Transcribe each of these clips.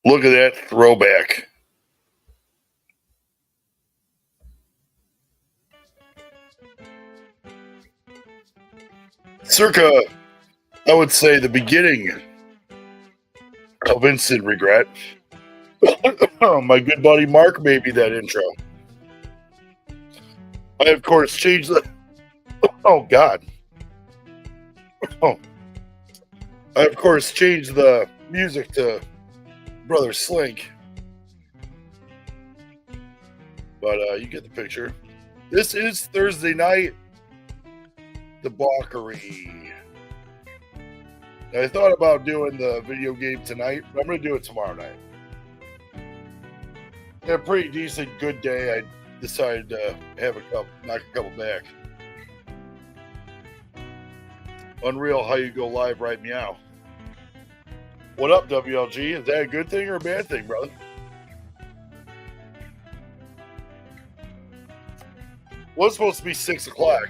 Look at that throwback. Circa, I would say, the beginning of Instant Regret. My good buddy Mark made me that intro. I, of course, changed the... Oh, God. Oh. I, of course, changed the music to Brother Slink. But you get the picture. This is Thursday night debauchery. I thought about doing the video game tonight, but I'm going to do it tomorrow night. A pretty decent, good day. I decided to have knock a couple back. Unreal how you go live right meow. What up, WLG? Is that a good thing or a bad thing, brother? Was supposed to be 6 o'clock,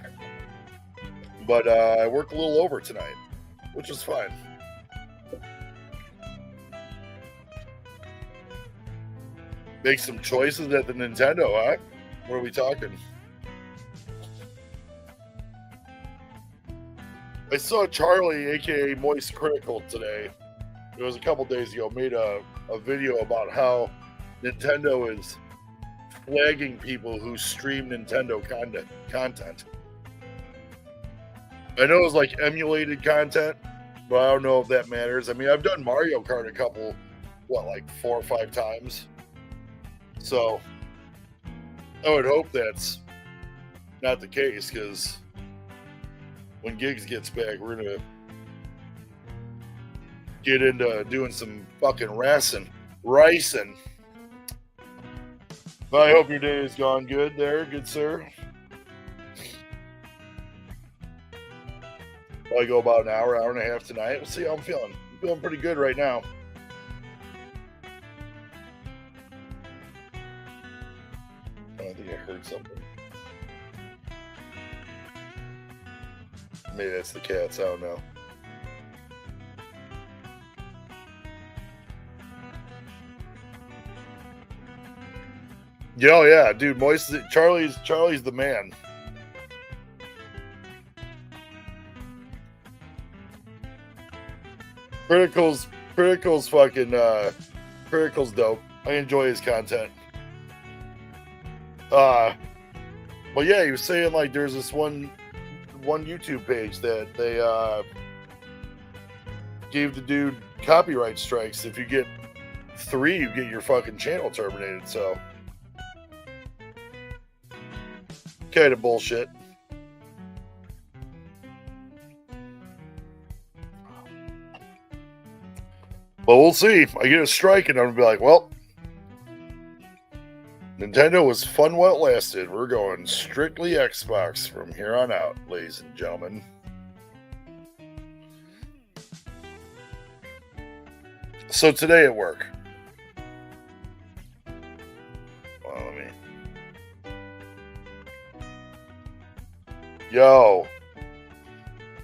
but I worked a little over tonight, which is fine. Make some choices at the Nintendo, huh? What are we talking? I saw Charlie, aka Moist Critical, today. It was a couple days ago. Made a video about how Nintendo is flagging people who stream Nintendo content. I know it's like emulated content, but I don't know if that matters. I mean, I've done Mario Kart a couple, like 4 or 5 times. So I would hope that's not the case, because when Gigs gets back, we're going to get into doing some fucking ricing. I hope your day has gone good there, good sir. Probably go about an hour and a half tonight. We'll see how I'm feeling. I'm feeling pretty good right now. I think I heard something. Maybe that's the cats. I don't know. Oh yeah, dude. Charlie's the man. Critical's fucking Critical's dope. I enjoy his content. But yeah, he was saying like there's this one YouTube page that they gave the dude copyright strikes. If you get 3, you get your fucking channel terminated. So kind of bullshit. But we'll see. I get a strike and I'm gonna be like, well, Nintendo was fun while it lasted. We're going strictly Xbox from here on out, ladies and gentlemen. So today at work.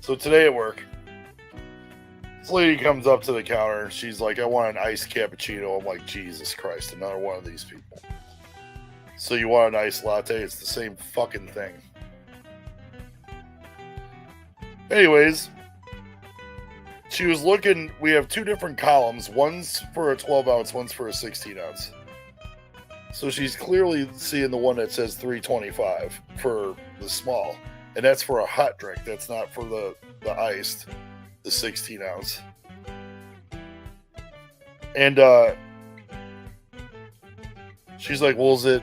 So today at work, this lady comes up to the counter. She's like, I want an iced cappuccino. I'm like, Jesus Christ, another one of these people. So you want an iced latte? It's the same fucking thing. Anyways, she was looking. We have 2 different columns. One's for a 12 ounce, one's for a 16 ounce. So she's clearly seeing the one that says $3.25 for the small. And that's for a hot drink. That's not for the iced, the 16 ounce. And she's like, well, is it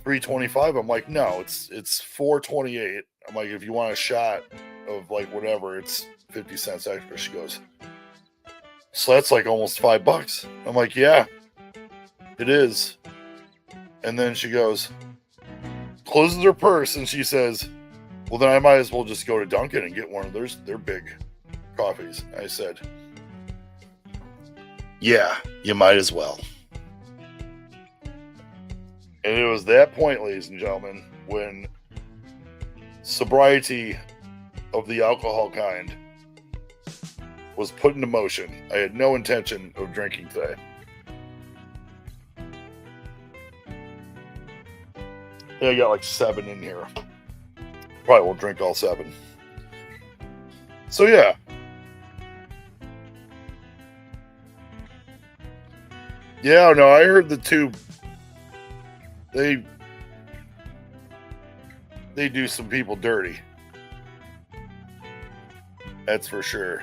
$3.25? I'm like, no, it's $4.28. I'm like, if you want a shot of like whatever, it's 50 cents extra. She goes, so that's like almost $5. I'm like, yeah, it is. And then she goes, closes her purse, and she says, well, then I might as well just go to Dunkin' and get one of their big coffees. I said, yeah, you might as well. And it was that point, ladies and gentlemen, when sobriety of the alcohol kind was put into motion. I had no intention of drinking today. Yeah, I got like 7 in here. Probably won't drink all 7. So yeah. Yeah, no, I heard the tube. They do some people dirty. That's for sure.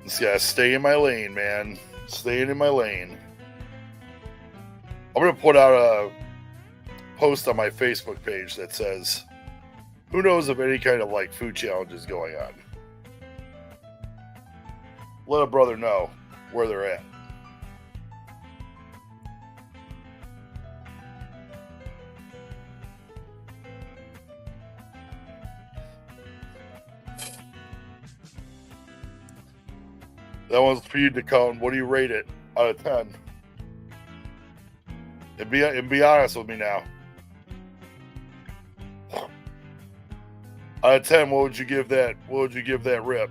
Just gotta stay in my lane, man. Staying in my lane. I'm gonna put out a post on my Facebook page that says, who knows if any kind of like food challenge is going on? Let a brother know where they're at. That one's for you, Dakota. What do you rate it out of 10? And be honest with me now. Out of 10, what would you give that? What would you give that rip?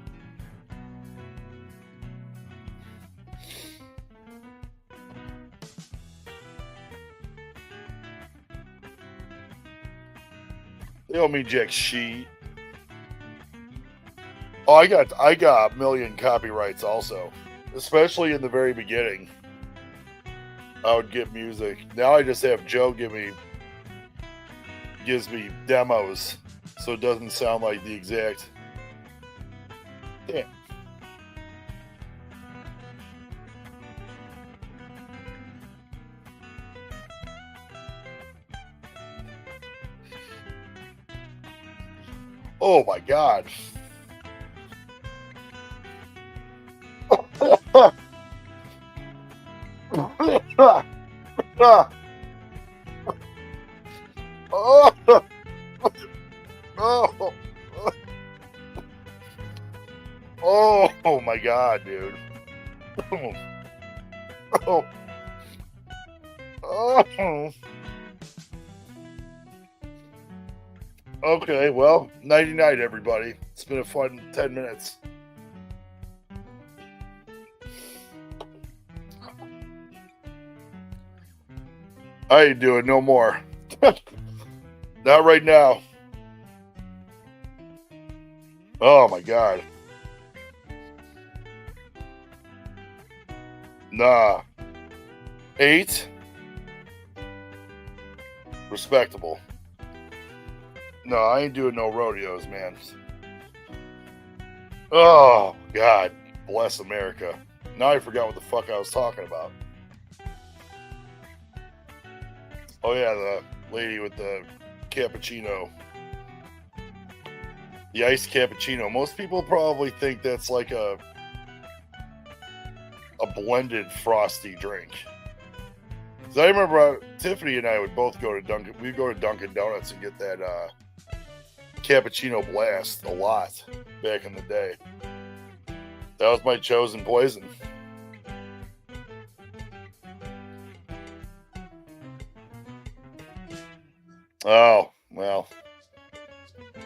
They don't mean jack shit. Oh, I got a million copyrights also, especially in the very beginning. I would get music. Now I just have Joe gives me demos, so it doesn't sound like the exact. Damn. Oh my God. Oh my God, dude. Okay, well, nighty night, everybody. It's been a fun 10 minutes. I ain't doing no more. Not right now. Oh my God. Nah. 8. Respectable. No, I ain't doing no rodeos, man. Oh, God. Bless America. Now I forgot what the fuck I was talking about. Oh, yeah, the lady with the cappuccino. The iced cappuccino. Most people probably think that's like a blended frosty drink. So I remember Tiffany and I would both go to Dunkin'. We'd go to Dunkin' Donuts and get that cappuccino blast a lot back in the day. That was my chosen poison. Oh, well.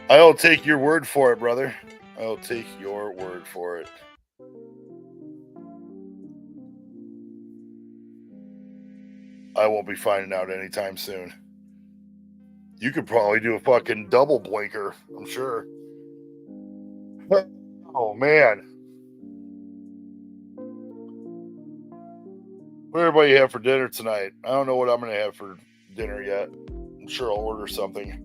I'll take your word for it, brother. I'll take your word for it. I won't be finding out anytime soon. You could probably do a fucking double blinker, I'm sure. Oh, man. What everybody have for dinner tonight? I don't know what I'm going to have for dinner yet. I'm sure I'll order something.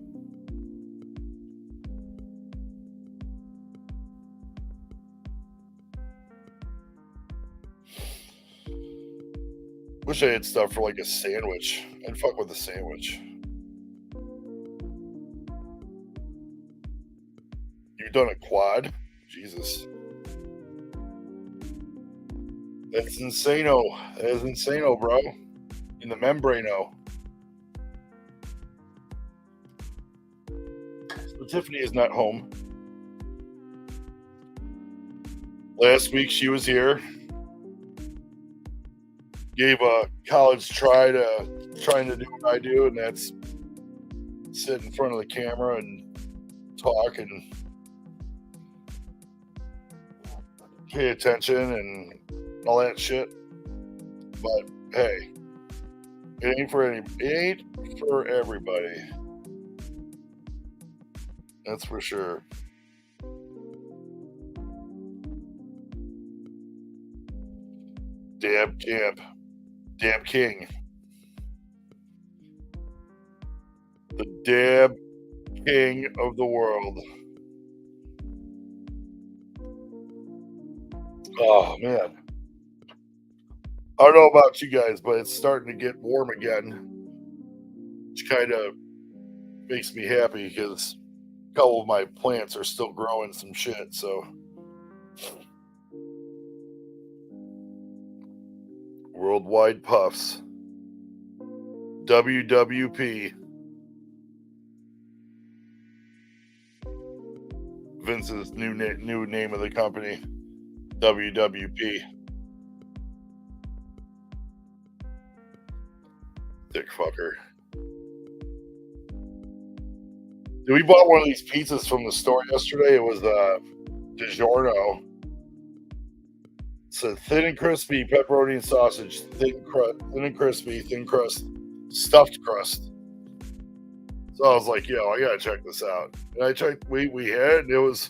Wish I had stuff for like a sandwich. I'd fuck with a sandwich. You've done a quad? Jesus. That's insano. That is insano, bro. In the membrano. So Tiffany is not home. Last week she was here. Gave a college try to trying to do what I do, and that's sit in front of the camera and talk and pay attention and all that shit. But hey, It ain't for any. It ain't for everybody. That's for sure. Damn champ. Damn king. The damn king of the world. Oh man. I don't know about you guys, but it's starting to get warm again, which kind of makes me happy because a couple of my plants are still growing some shit. So, Worldwide Puffs, WWP, Vince's new name of the company, WWP. Dick fucker. We bought one of these pizzas from the store yesterday. It was DiGiorno. It's a thin and crispy pepperoni and sausage, thin and crispy, thin crust, stuffed crust. So I was like, yo, I gotta check this out. And I checked, we had it, and it's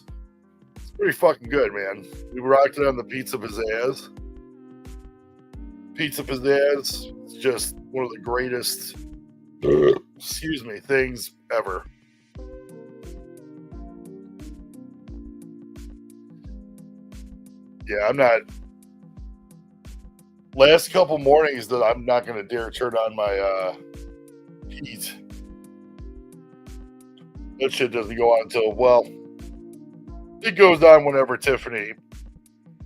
pretty fucking good, man. We rocked it on the Pizza Pizzazz. Pizza Pizzazz is just one of the greatest, excuse me, things ever. Yeah, I'm not. Last couple mornings that I'm not going to dare turn on my heat. That shit doesn't go on until, well, it goes on whenever Tiffany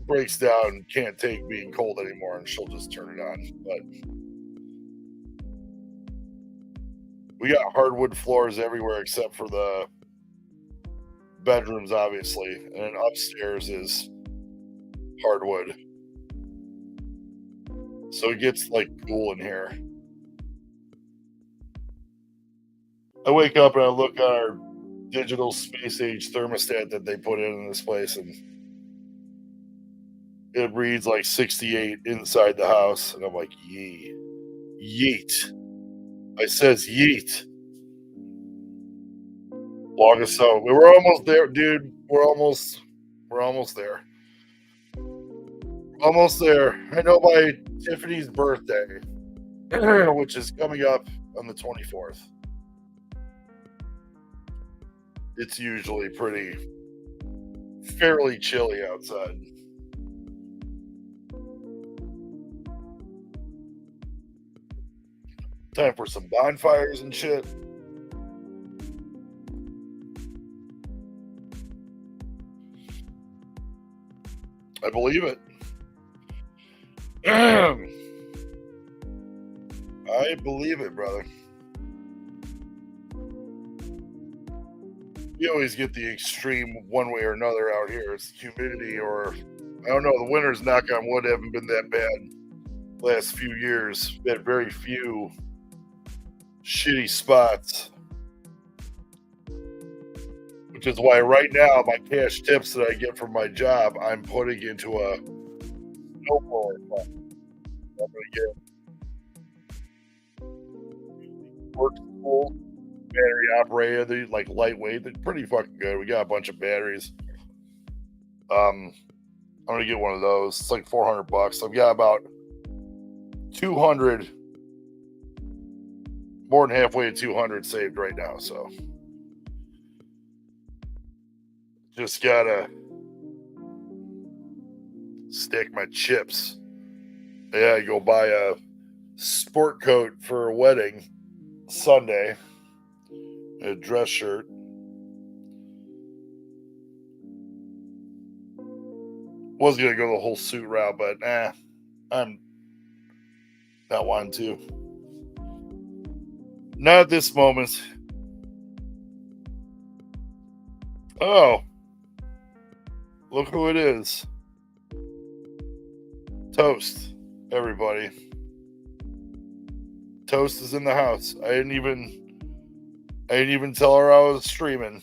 breaks down and can't take being cold anymore, and she'll just turn it on. But we got hardwood floors everywhere except for the bedrooms, obviously, and then upstairs is hardwood. So it gets like cool in here. I wake up and I look at our digital space age thermostat that they put in this place, and it reads like 68 inside the house, and I'm like, yeet. I says yeet. Longest so we're almost there, dude. We're almost there. Almost there. I know by Tiffany's birthday, which is coming up on the 24th. It's usually fairly chilly outside. Time for some bonfires and shit. I believe it. I believe it, brother. You always get the extreme one way or another out here. It's humidity, or I don't know. The winters, knock on wood, haven't been that bad last few years. We had very few shitty spots, which is why right now my cash tips that I get from my job, I'm putting into a snowblower fund. I'm going to get work tools, battery operated, like lightweight. They're pretty fucking good. We got a bunch of batteries. I'm gonna get one of those. It's like $400. I've got about 200, more than halfway to 200 saved right now. So just gotta stick my chips. Yeah, I go buy a sport coat for a wedding Sunday, a dress shirt. Was gonna go the whole suit route, but I'm not wanting to. Not at this moment. Oh, look who it is. Toast, everybody. Toast is in the house. I didn't even tell her I was streaming.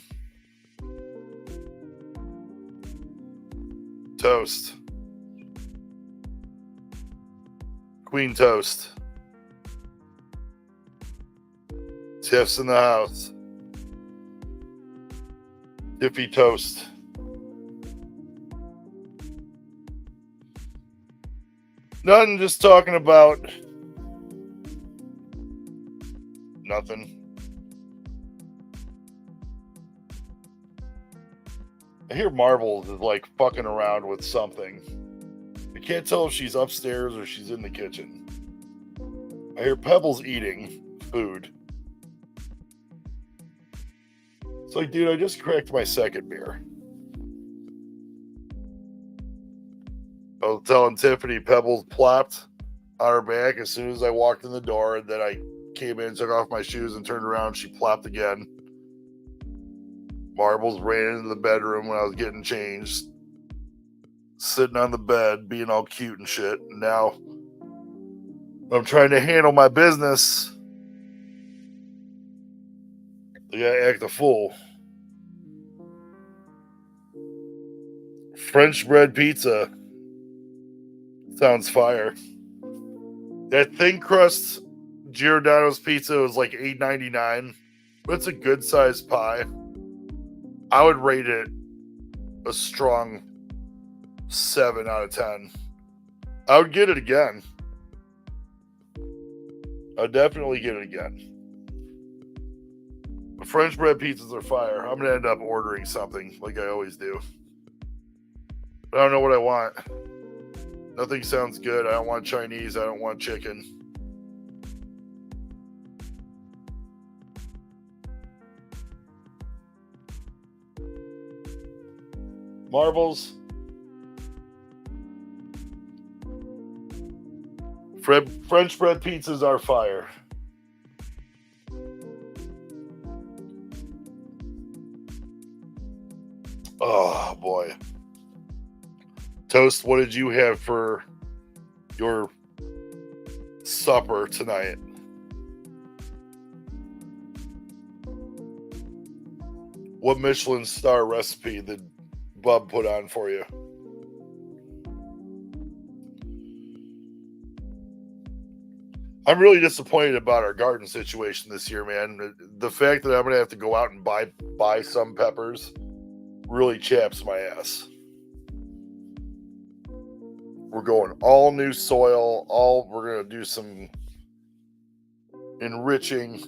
Toast. Queen Toast. Tiff's in the house. Tiffy toast. Nothing, just talking about nothing. I hear Marbles is like fucking around with something. I can't tell if she's upstairs or she's in the kitchen. I hear Pebbles eating food. It's like, dude, I just cracked my second beer. I was telling Tiffany Pebbles plopped on her back as soon as I walked in the door, and then I came in, took off my shoes, and turned around. She plopped again. Marbles ran into the bedroom when I was getting changed, sitting on the bed, being all cute and shit. And now I'm trying to handle my business. They gotta act a fool. French bread pizza sounds fire. That thin crust Giordano's pizza was like $8.99, but it's a good sized pie. I would rate it a strong 7 out of 10. I would get it again. I'd definitely get it again. The French bread pizzas are fire. I'm going to end up ordering something like I always do. But I don't know what I want. Nothing sounds good. I don't want Chinese. I don't want chicken. Marbles. French bread pizzas are fire. Oh, boy. Toast, what did you have for your supper tonight? What Michelin star recipe did Bub put on for you? I'm really disappointed about our garden situation this year, man. The fact that I'm going to have to go out and buy some peppers really chaps my ass. We're going all new soil. We're going to do some enriching,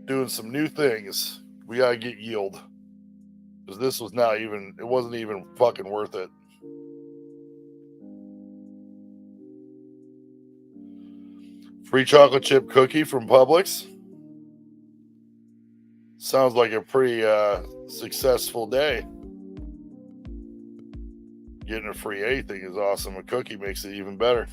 doing some new things. We got to get yield. Because this was it wasn't even fucking worth it. Free chocolate chip cookie from Publix. Sounds like a pretty successful day. Getting a free anything is awesome. A cookie makes it even better.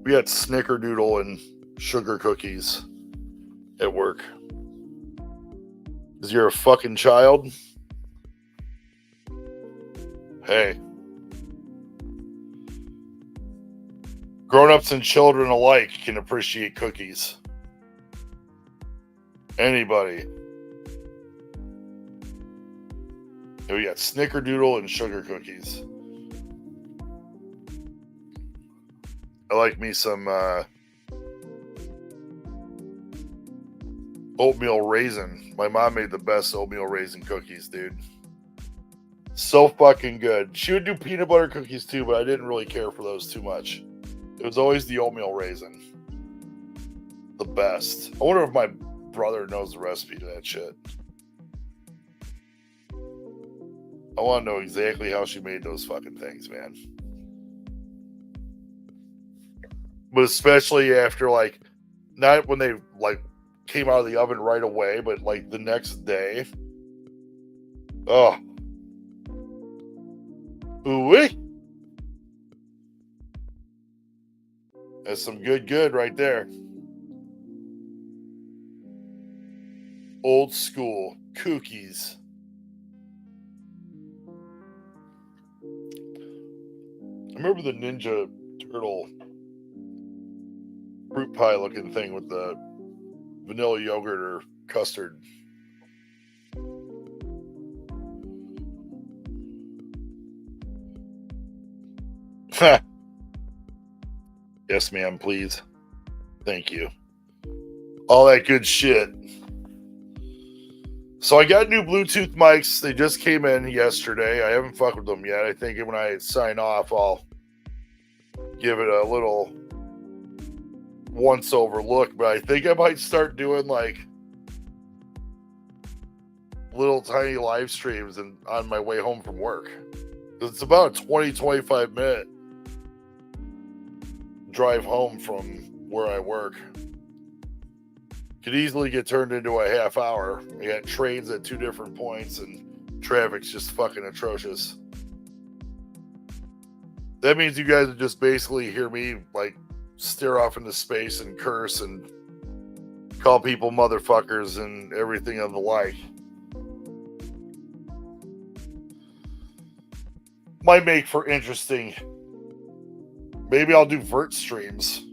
We had snickerdoodle and sugar cookies at work. Is you're a fucking child? Hey. Grown-ups and children alike can appreciate cookies. Anybody. We got snickerdoodle and sugar cookies. I like me some oatmeal raisin. My mom made the best oatmeal raisin cookies, dude. So fucking good. She would do peanut butter cookies too, but I didn't really care for those too much. It was always the oatmeal raisin. The best. I wonder if my brother knows the recipe to that shit. I want to know exactly how she made those fucking things, man. But especially after, like, not when they, like, came out of the oven right away, but, like, the next day. Oh. Ooh-wee. That's some good right there. Old school cookies. I remember the Ninja Turtle fruit pie looking thing with the vanilla yogurt or custard. Yes, ma'am, please. Thank you. All that good shit. So I got new Bluetooth mics. They just came in yesterday. I haven't fucked with them yet. I think when I sign off, I'll give it a little once over look. But I think I might start doing like little tiny live streams and on my way home from work. It's about a 20-25 minute drive home from where I work. Could easily get turned into a half hour. We got trains at 2 different points and traffic's just fucking atrocious. That means you guys would just basically hear me like stare off into space and curse and call people motherfuckers and everything of the like. Might make for interesting. Maybe I'll do vert streams.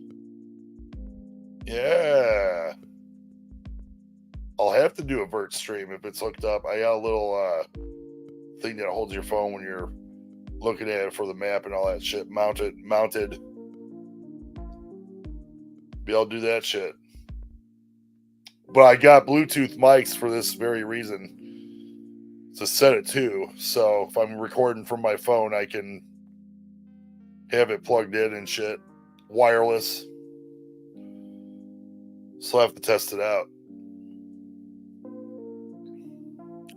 Yeah. I'll have to do a vert stream if it's hooked up. I got a little thing that holds your phone when you're looking at it for the map and all that shit. Mounted. Maybe I'll do that shit. But I got Bluetooth mics for this very reason. To set it to. So if I'm recording from my phone, I can have it plugged in and shit. Wireless. So I'll have to test it out.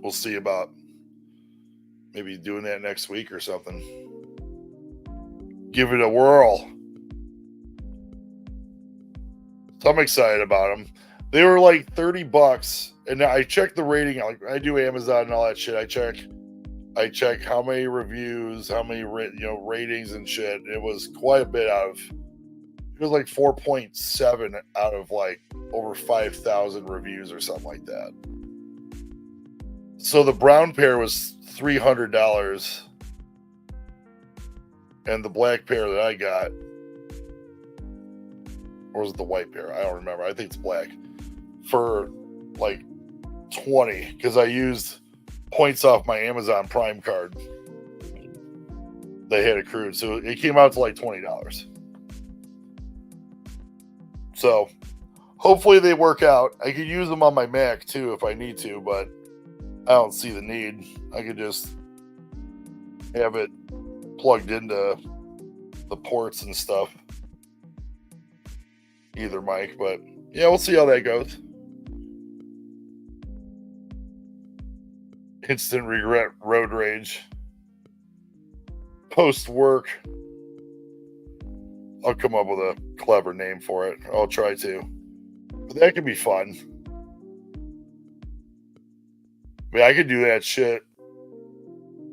We'll see about maybe doing that next week or something. Give it a whirl. So I'm excited about them. They were like $30, and I checked the rating. Like I do Amazon and all that shit. I check how many reviews, how many ratings and shit. It was quite a bit out of. It was like 4.7 out of like over 5,000 reviews or something like that. So the brown pair was $300, and the black pair that I got, or was it the white pair? I don't remember. I think it's black. For like 20, because I used points off my Amazon Prime card. They had accrued, so it came out to like $20. So hopefully they work out. I could use them on my Mac too if I need to, but I don't see the need. I could just have it plugged into the ports and stuff. Either mic, but yeah, we'll see how that goes. Instant regret, road rage. Post work. I'll come up with a clever name for it. I'll try to. But that could be fun. I mean, I could do that shit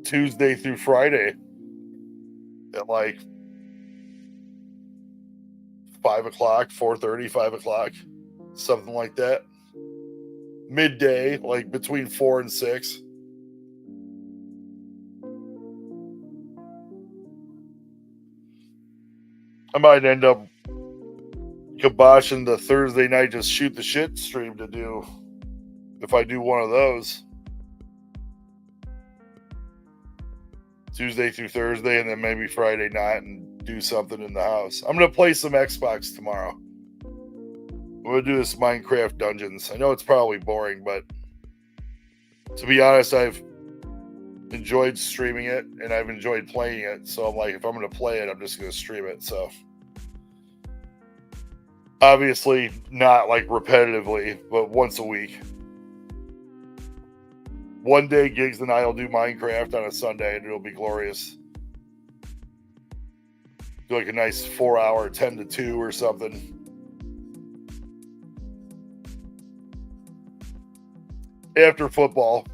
Tuesday through Friday at like 5 o'clock, 4:30, 5 o'clock, something like that. Midday, like between 4 and 6. I might end up kiboshing the Thursday night just shoot the shit stream to do if I do one of those. Tuesday through Thursday, and then maybe Friday night and do something in the house. I'm going to play some Xbox tomorrow. I'm going to do this Minecraft Dungeons. I know it's probably boring, but to be honest, I've enjoyed streaming it, and I've enjoyed playing it. So I'm like, if I'm going to play it, I'm just going to stream it. So obviously not like repetitively, but once a week. One day, Gigs and I will do Minecraft on a Sunday, and it'll be glorious. Do like a nice 4-hour, 10 to 2 or something. After football.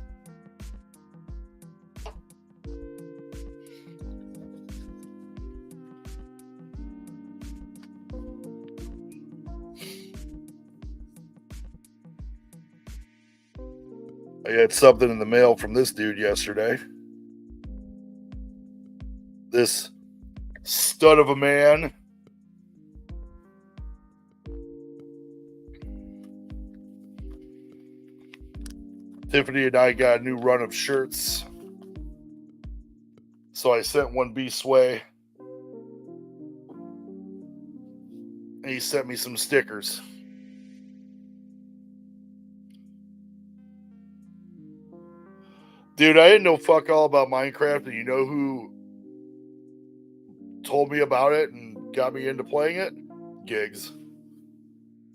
I had something in the mail from this dude yesterday. This stud of a man. Tiffany and I got a new run of shirts. So I sent one Beast's way. and he sent me some stickers. Dude, I didn't know fuck all about Minecraft, and you know who told me about it and got me into playing it? Gigs.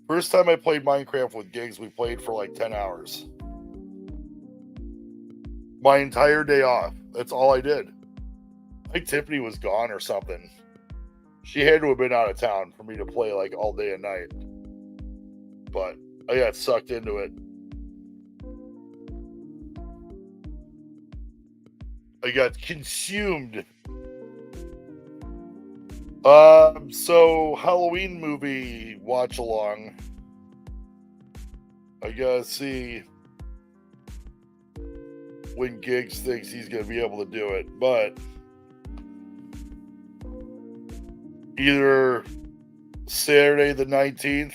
First time I played Minecraft with Gigs, we played for like 10 hours. My entire day off. That's all I did. I think Tiffany was gone or something. She had to have been out of town for me to play like all day and night. But I got sucked into it. I got consumed. So Halloween movie watch along. I gotta see when Gigs thinks he's gonna be able to do it, but either Saturday the 19th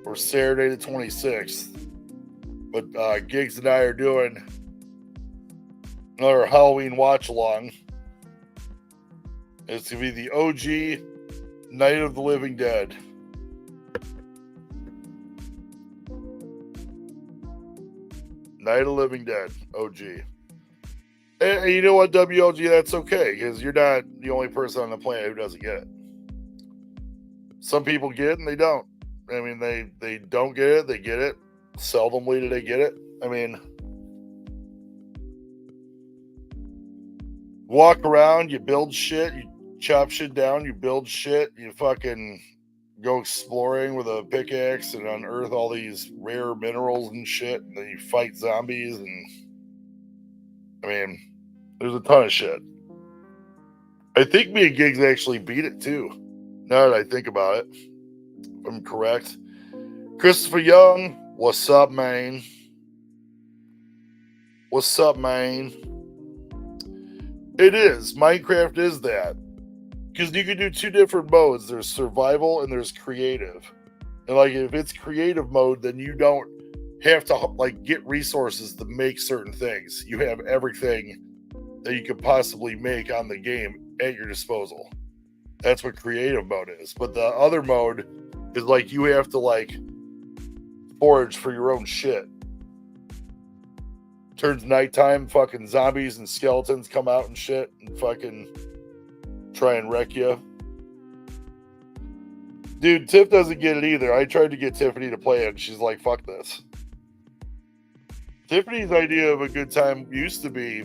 or Saturday the 26th. But Gigs and I are doing another Halloween watch along. It's going to be the OG Night of the Living Dead. Night of the Living Dead, OG. And you know what, WLG, that's okay, because you're not the only person on the planet who doesn't get it. Some people get it and they don't. I mean, they don't get it, they get it. Seldomly do they get it. I mean, walk around, you build shit, you chop shit down, you build shit, you fucking go exploring with a pickaxe and unearth all these rare minerals and shit, and then you fight zombies, and I mean, there's a ton of shit. I think me and Gigs actually beat it too, now that I think about it, if I'm correct. Christopher Young, what's up, man? What's up, man? It is. Minecraft is that. Because you can do two different modes. There's survival and there's creative. And like if it's creative mode, then you don't have to like get resources to make certain things. You have everything that you could possibly make on the game at your disposal. That's what creative mode is. But the other mode is like you have to like forage for your own shit. Turns nighttime, fucking zombies and skeletons come out and shit and fucking try and wreck you. Dude, Tiff doesn't get it either. I tried to get Tiffany to play it and she's like, fuck this. Tiffany's idea of a good time used to be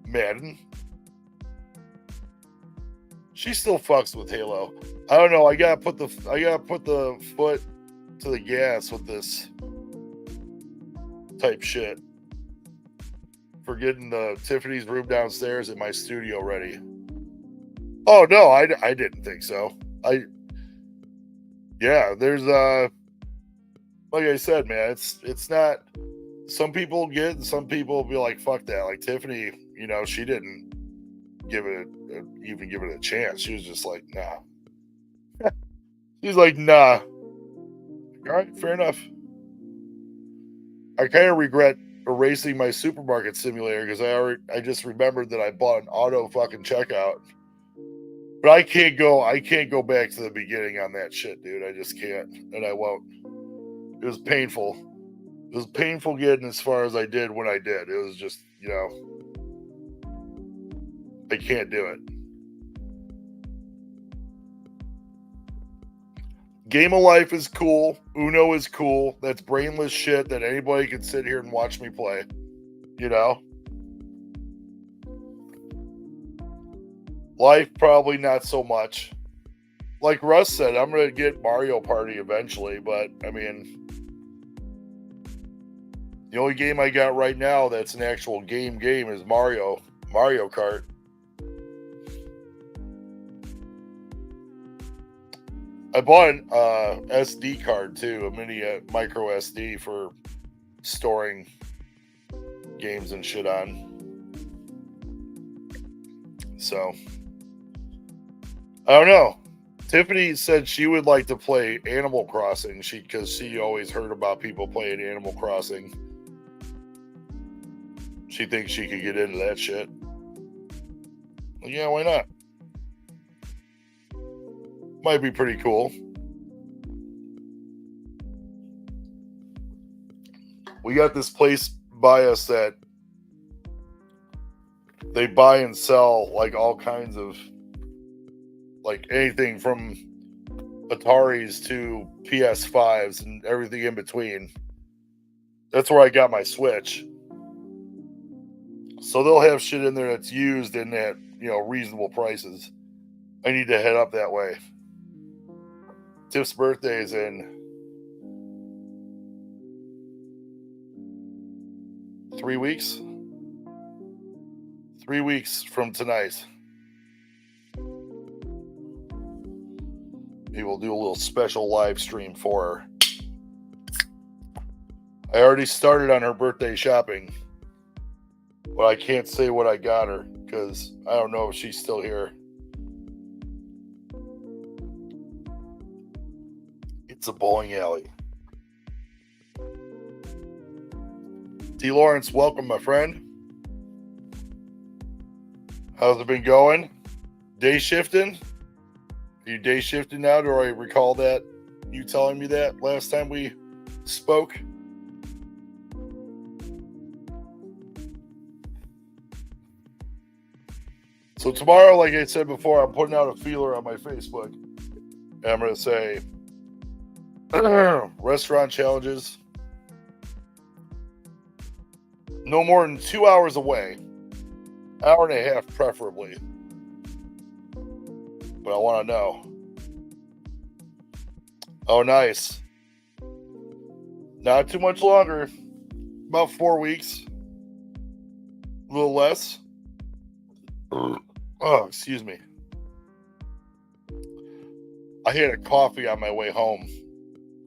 Madden. She still fucks with Halo. I don't know. I gotta put the foot to the gas with this type shit. For getting the Tiffany's room downstairs in my studio ready. Oh no, I didn't think so. There's like I said, man, it's not. Some people get it, and some people will be like, fuck that. Like Tiffany, you know, she didn't even give it a chance. She was just like, nah. She's like, nah. All right, fair enough. I kind of regret erasing my supermarket simulator because I just remembered that I bought an auto fucking checkout. But I can't go back to the beginning on that shit, dude. I just can't, and I won't. It was painful. It was painful getting as far as I did when I did. It was just, you know, I can't do it. Game of Life is cool. Uno is cool. That's brainless shit that anybody can sit here and watch me play. You know? Life, probably not so much. Like Russ said, I'm going to get Mario Party eventually, but, I mean, the only game I got right now that's an actual game is Mario Kart. I bought an SD card too, a mini micro SD for storing games and shit on. So, I don't know. Tiffany said she would like to play Animal Crossing because she always heard about people playing Animal Crossing. She thinks she could get into that shit. Like, yeah, why not? Might be pretty cool. We got this place by us that they buy and sell like all kinds of, like anything from Ataris to PS5s and everything in between. That's where I got my Switch. So they'll have shit in there that's used and at, reasonable prices. I need to head up that way. Tiff's birthday is in 3 weeks. 3 weeks from tonight. We will do a little special live stream for her. I already started on her birthday shopping, but I can't say what I got her because I don't know if she's still here. It's a bowling alley. T. Lawrence, welcome, my friend. How's it been going? Day shifting? Are you day shifting now? Do I recall that? You telling me that last time we spoke? So tomorrow, like I said before, I'm putting out a feeler on my Facebook. And I'm going to say, restaurant challenges. No more than 2 hours away. Hour and a half, preferably. But I want to know. Oh, nice. Not too much longer. About 4 weeks. A little less. Oh, excuse me. I had a coffee on my way home.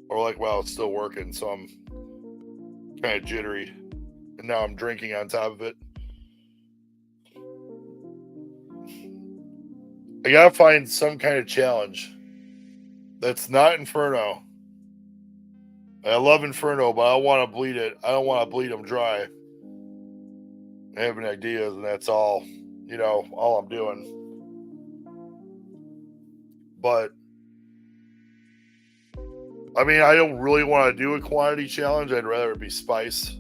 Or like while it's still working, so I'm kind of jittery. And now I'm drinking on top of it. I gotta find some kind of challenge that's not Inferno. I love Inferno, but I don't want to bleed it. I don't want to bleed them dry. I have ideas, and that's all, all I'm doing. But, I mean, I don't really want to do a quantity challenge. I'd rather it be spice.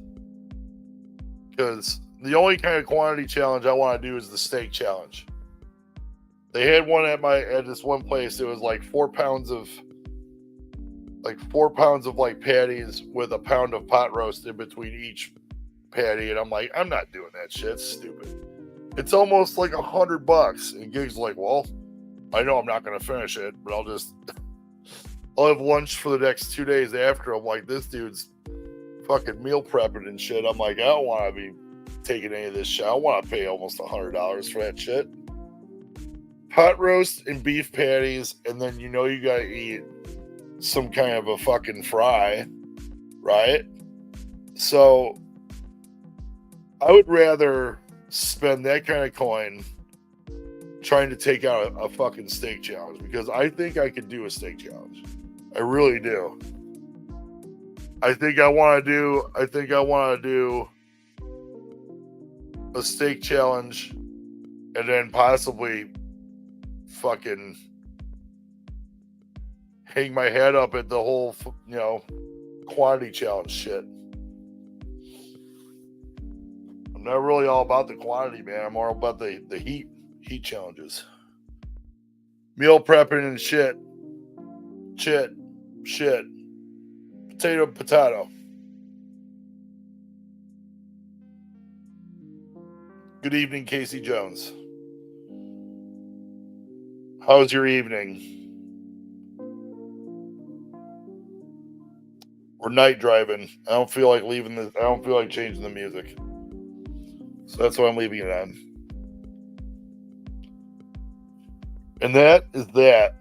Because the only kind of quantity challenge I want to do is the steak challenge. They had one at this one place. It was like 4 pounds of patties with a pound of pot roast in between each patty. And I'm like, I'm not doing that shit. It's stupid. It's almost like $100. And Gig's like, well, I know I'm not going to finish it, but I'll have lunch for the next 2 days after. I'm like, this dude's fucking meal prepping and shit. I'm like, I don't want to be taking any of this shit. I want to pay almost $100 for that shit. Pot roast and beef patties, and then you gotta eat some kind of a fucking fry, right? So I would rather spend that kind of coin trying to take out a fucking steak challenge, because I think I could do a steak challenge. I really do. I think I want to do a steak challenge, and then possibly fucking hang my head up at the whole, quantity challenge shit. I'm not really all about the quantity, man. I'm more about the heat challenges. Meal prepping and shit. Potato. Good evening, Casey Jones. How's your evening? We're night driving. I don't feel like changing the music. So that's why I'm leaving it on. And that is that.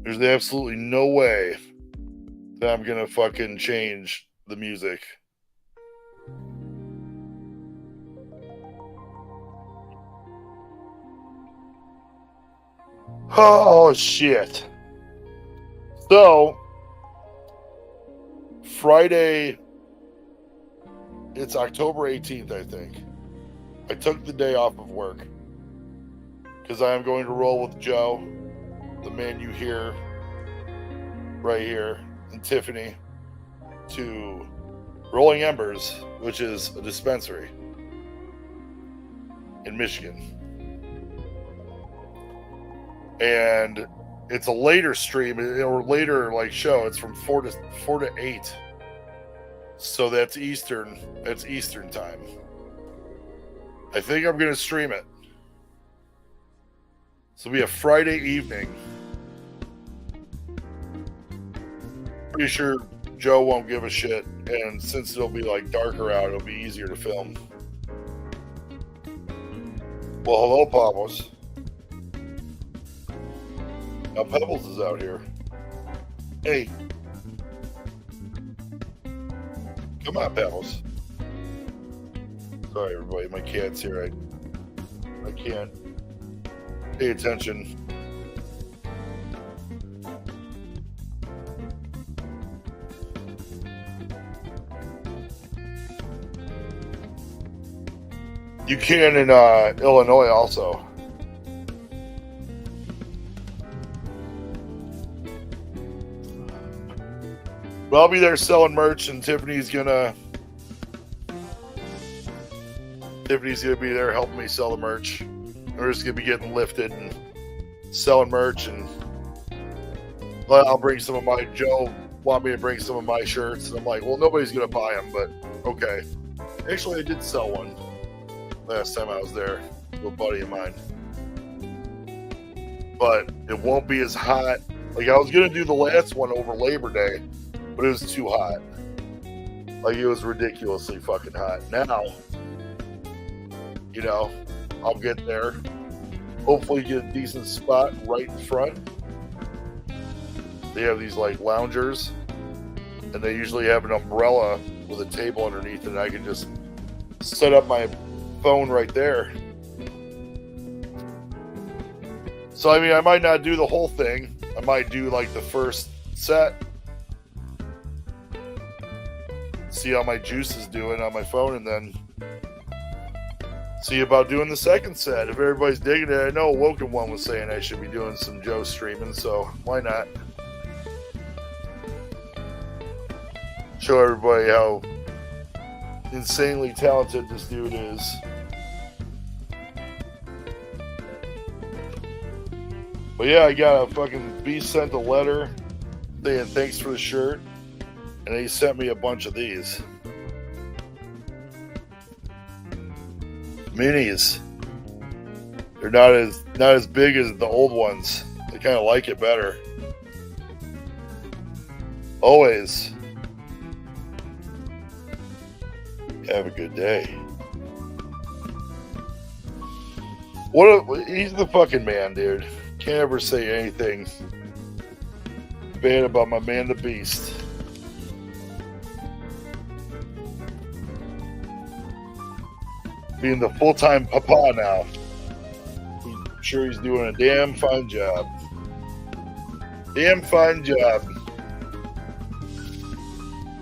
There's absolutely no way that I'm going to fucking change the music. Oh, shit. So, Friday it's October 18th, I think. I took the day off of work because I am going to roll with Joe, the man you hear right here, and Tiffany to Rolling Embers, which is a dispensary in Michigan. And it's a later stream or later like show. It's from 4 to 8. So that's Eastern time. I think I'm gonna stream it. So it'll be a Friday evening. Pretty sure Joe won't give a shit, and since it'll be like darker out, it'll be easier to film. Well, hello, Pablos. Now Pebbles is out here. Hey. Come on, Pebbles. Sorry, everybody. My cat's here. I can't pay attention. You can in Illinois also. But I'll be there selling merch, and Tiffany's gonna be there helping me sell the merch. We're just gonna be getting lifted and selling merch, and I'll bring some of my Joe want me to bring some of my shirts, and I'm like, well, nobody's gonna buy them, but okay. Actually, I did sell one last time I was there with a buddy of mine, but it won't be as hot. Like I was gonna do the last one over Labor Day, but it was too hot. Like it was ridiculously fucking hot. Now, you know, I'll get there. Hopefully get a decent spot right in front. They have these like loungers, and they usually have an umbrella with a table underneath it, and I can just set up my phone right there. So I mean, I might not do the whole thing. I might do like the first set, see how my juice is doing on my phone, and then see about doing the second set. If everybody's digging it, I know Woken One was saying I should be doing some Joe streaming, so why not? Show everybody how insanely talented this dude is. But yeah, I got a fucking Beast sent a letter saying thanks for the shirt, and he sent me a bunch of these minis. They're not as big as the old ones. I kind of like it better. Always. Have a good day. He's the fucking man, dude. Can't ever say anything bad about my man, the Beast. Being the full-time papa now. I'm sure he's doing a damn fine job. Damn fine job.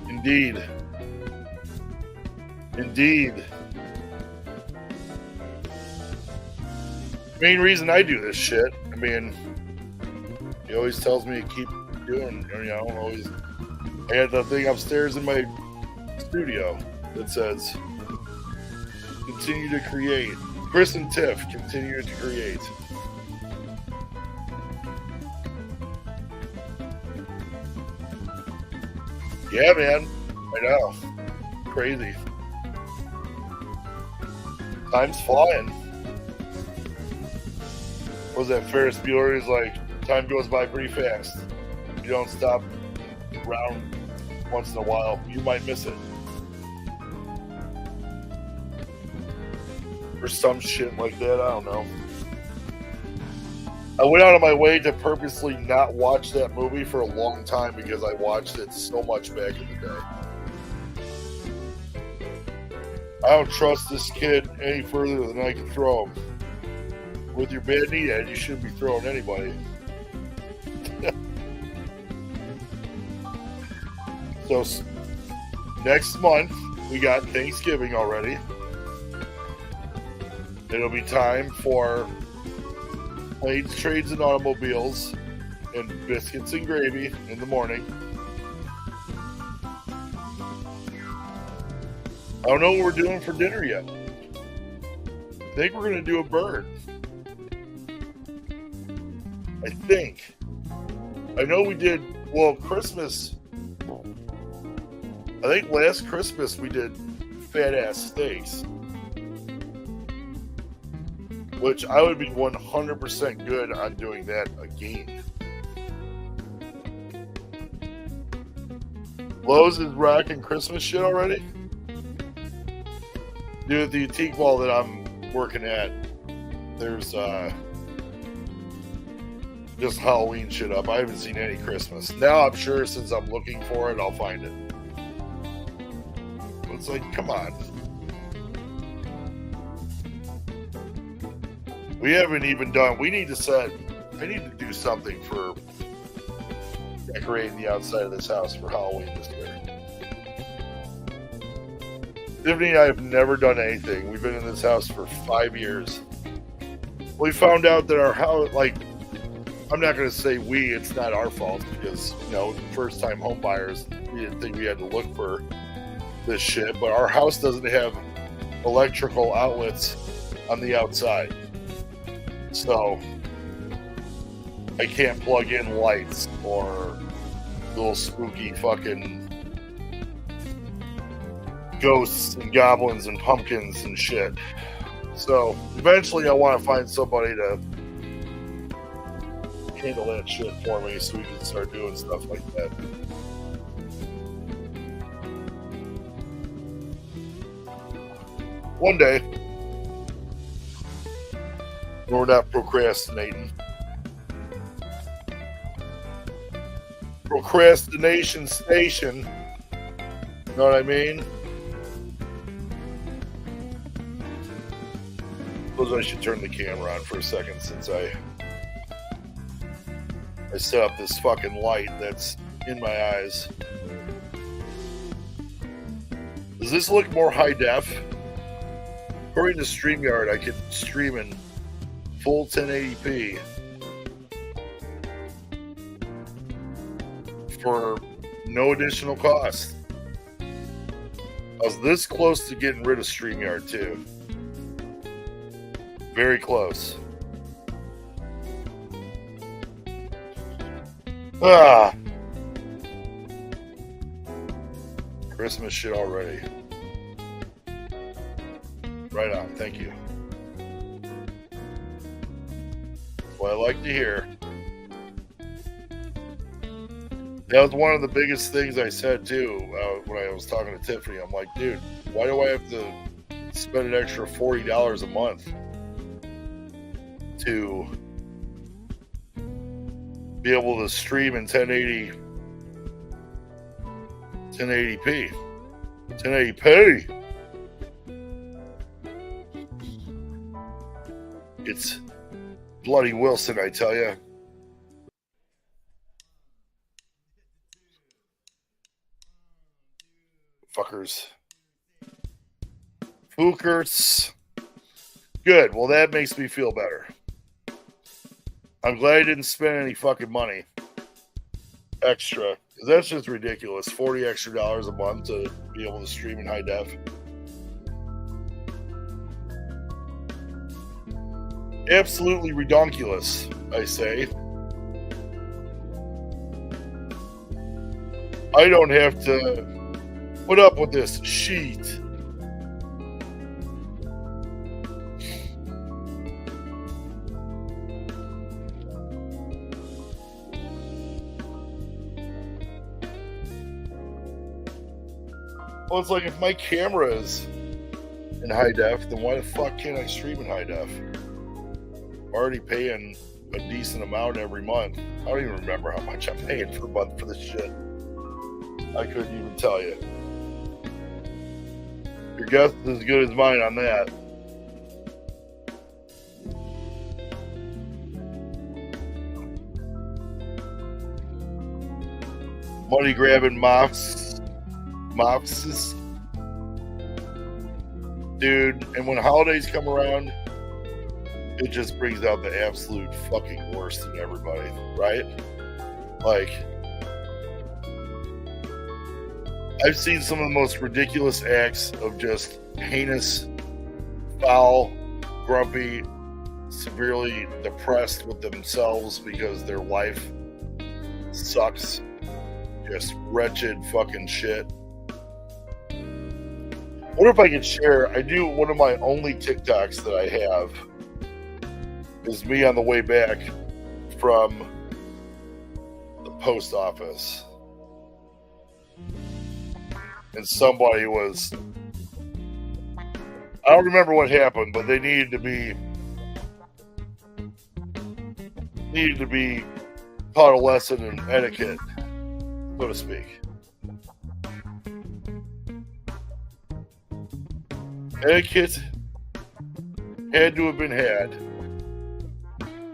Indeed. Indeed. Main reason I do this shit. I mean, he always tells me to keep doing. You know, always. I got the thing upstairs in my studio that says, "Continue to create." Chris and Tiff continue to create. Yeah, man. I know. Crazy. Time's flying. What was that Ferris Bueller? He's like, time goes by pretty fast. You don't stop around once in a while, you might miss it. Or some shit like that, I don't know. I went out of my way to purposely not watch that movie for a long time because I watched it so much back in the day. I don't trust this kid any further than I can throw him. With your bad knee, Ed, you shouldn't be throwing anybody. So next month, we got Thanksgiving already. It'll be time for planes, trades, and automobiles and biscuits and gravy in the morning. I don't know what we're doing for dinner yet. I think we're going to do a bird. I think. I know we did, well, Christmas. I think last Christmas we did fat ass steaks. Which I would be 100% good on doing that again. Lowe's is rocking Christmas shit already? Dude, the antique mall that I'm working at, there's just Halloween shit up. I haven't seen any Christmas. Now I'm sure since I'm looking for it, I'll find it. But it's like, come on. We haven't even done, I need to do something for decorating the outside of this house for Halloween this year. Tiffany and I have never done anything. We've been in this house for 5 years. We found out that our house, like, I'm not going to say it's not our fault because, first time home buyers, we didn't think we had to look for this shit, but our house doesn't have electrical outlets on the outside. So I can't plug in lights or little spooky fucking ghosts and goblins and pumpkins and shit. So eventually I want to find somebody to handle that shit for me so we can start doing stuff like that. One day. We're not procrastinating. Procrastination station. You know what I mean? Suppose I should turn the camera on for a second since I set up this fucking light that's in my eyes. Does this look more high def? According to StreamYard, I could stream in full 1080p for no additional cost. I was this close to getting rid of StreamYard too. Very close. Christmas shit already. Right on, thank you. What I like to hear. That was one of the biggest things I said too when I was talking to Tiffany. I'm like, dude, why do I have to spend an extra $40 a month to be able to stream in 1080p? 1080p. It's Bloody Wilson, I tell ya. Fuckers. Fookers. Good. Well, that makes me feel better. I'm glad I didn't spend any fucking money extra. Because that's just ridiculous. $40 extra a month to be able to stream in high def. Absolutely redonkulous, I say. I don't have to put up with this sheet. Well, it's like if my camera is in high def, then why the fuck can't I stream in high def? I'm already paying a decent amount every month. I don't even remember how much I'm paying per month for this shit. I couldn't even tell you. Your guess is as good as mine on that. Money grabbing mobsters. dude. And when holidays come around, it just brings out the absolute fucking worst in everybody, right? Like, I've seen some of the most ridiculous acts of just heinous, foul, grumpy, severely depressed with themselves because their life sucks. Just wretched fucking shit. What if I could share? I do one of my only TikToks that I have is me on the way back from the post office. And somebody was, I don't remember what happened, but they needed to be taught a lesson in etiquette, so to speak. Etiquette had to have been had.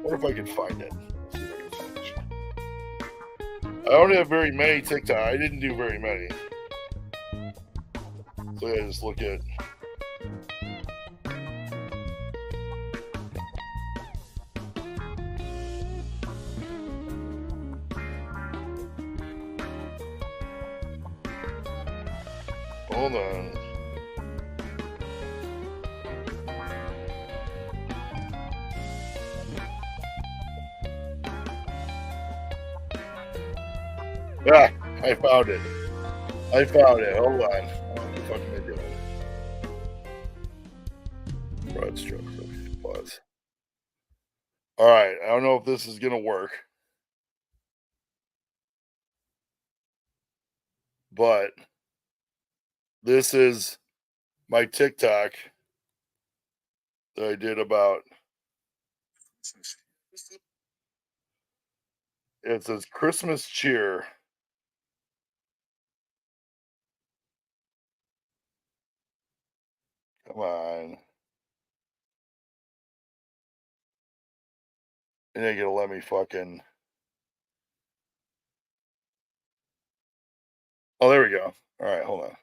What if I can find it? I don't have very many TikTok. I didn't do very many. So I just look at. Hold on. Ah, I found it. Hold on. What the fuck am I doing? Broad strokes. Okay, pause. Alright, I don't know if this is going to work. But this is my TikTok that I did about. It says Christmas cheer. Come on. And they're gonna let me fucking. Oh, there we go. All right, hold on.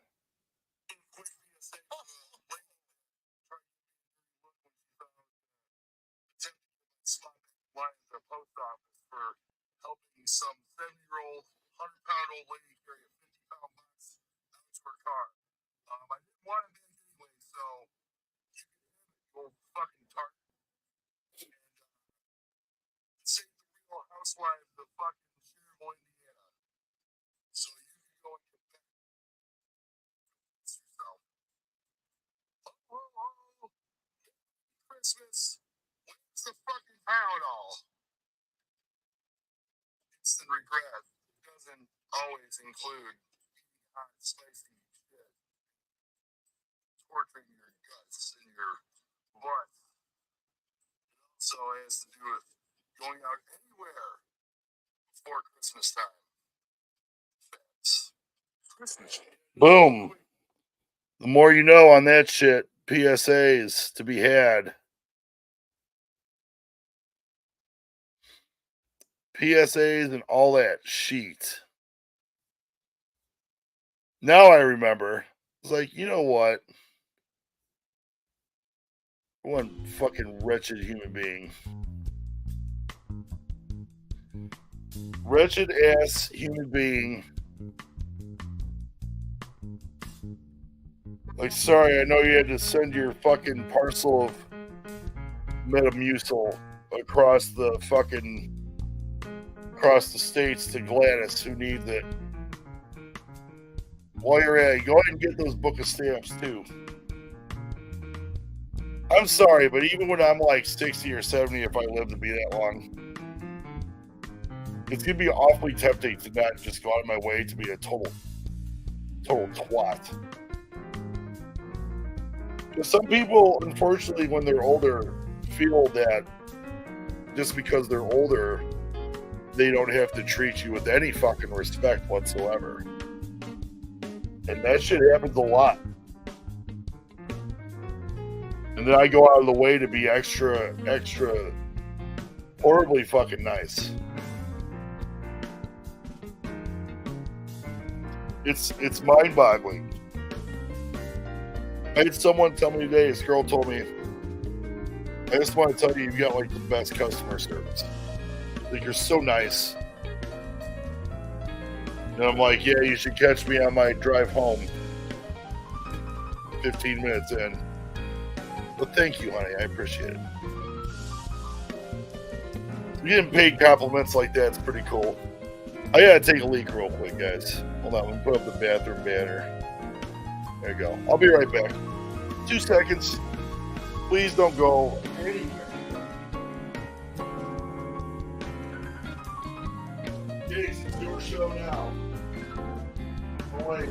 Post office for helping some 70-year-old, 100-pound old lady carry a 50-pound box out to her car. I didn't want it anyway, so you old fucking tart. And save the Real Housewives of fucking Cherville, Indiana. So you can go and get back yourself. Oh, Christmas. Where's the fucking Powerball? Instant regret. It doesn't always include hot, spicy shit. Torturing your guts and your butt. It also has to do with going out anywhere before Christmas time. Christmas. Boom. The more you know on that shit. PSAs to be had. PSAs and all that shit. Now I remember. It's like, you know what? One fucking wretched human being. Wretched ass human being. Like, sorry, I know you had to send your fucking parcel of Metamucil across the states to Gladys, who needs it. While you're at it, go ahead and get those book of stamps too. I'm sorry, but even when I'm like 60 or 70, if I live to be that long, it's gonna be awfully tempting to not just go out of my way to be a total twat. Because some people, unfortunately, when they're older, feel that just because they're older, they don't have to treat you with any fucking respect whatsoever. And that shit happens a lot. And then I go out of the way to be extra horribly fucking nice. It's mind-boggling. I had someone tell me today, this girl told me, I just want to tell you, you've got like the best customer service. Like, you're so nice. And I'm like, yeah, you should catch me on my drive home 15 minutes in. But thank you, honey. I appreciate it. Getting paid compliments like that's pretty cool. I gotta take a leak real quick, guys. Hold on, let me put up the bathroom banner. There you go. I'll be right back. 2 seconds. Please don't go anywhere. Jason, it's your show now. Oh, wait.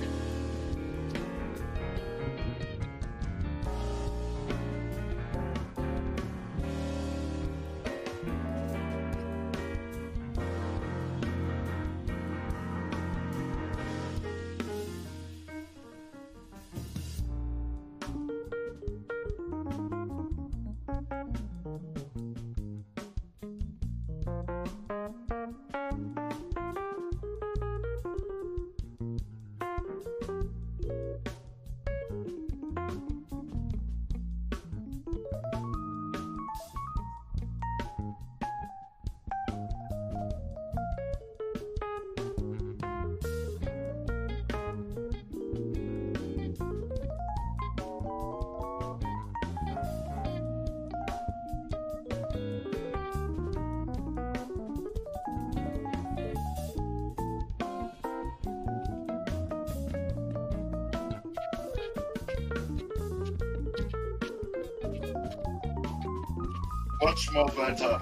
Much more better.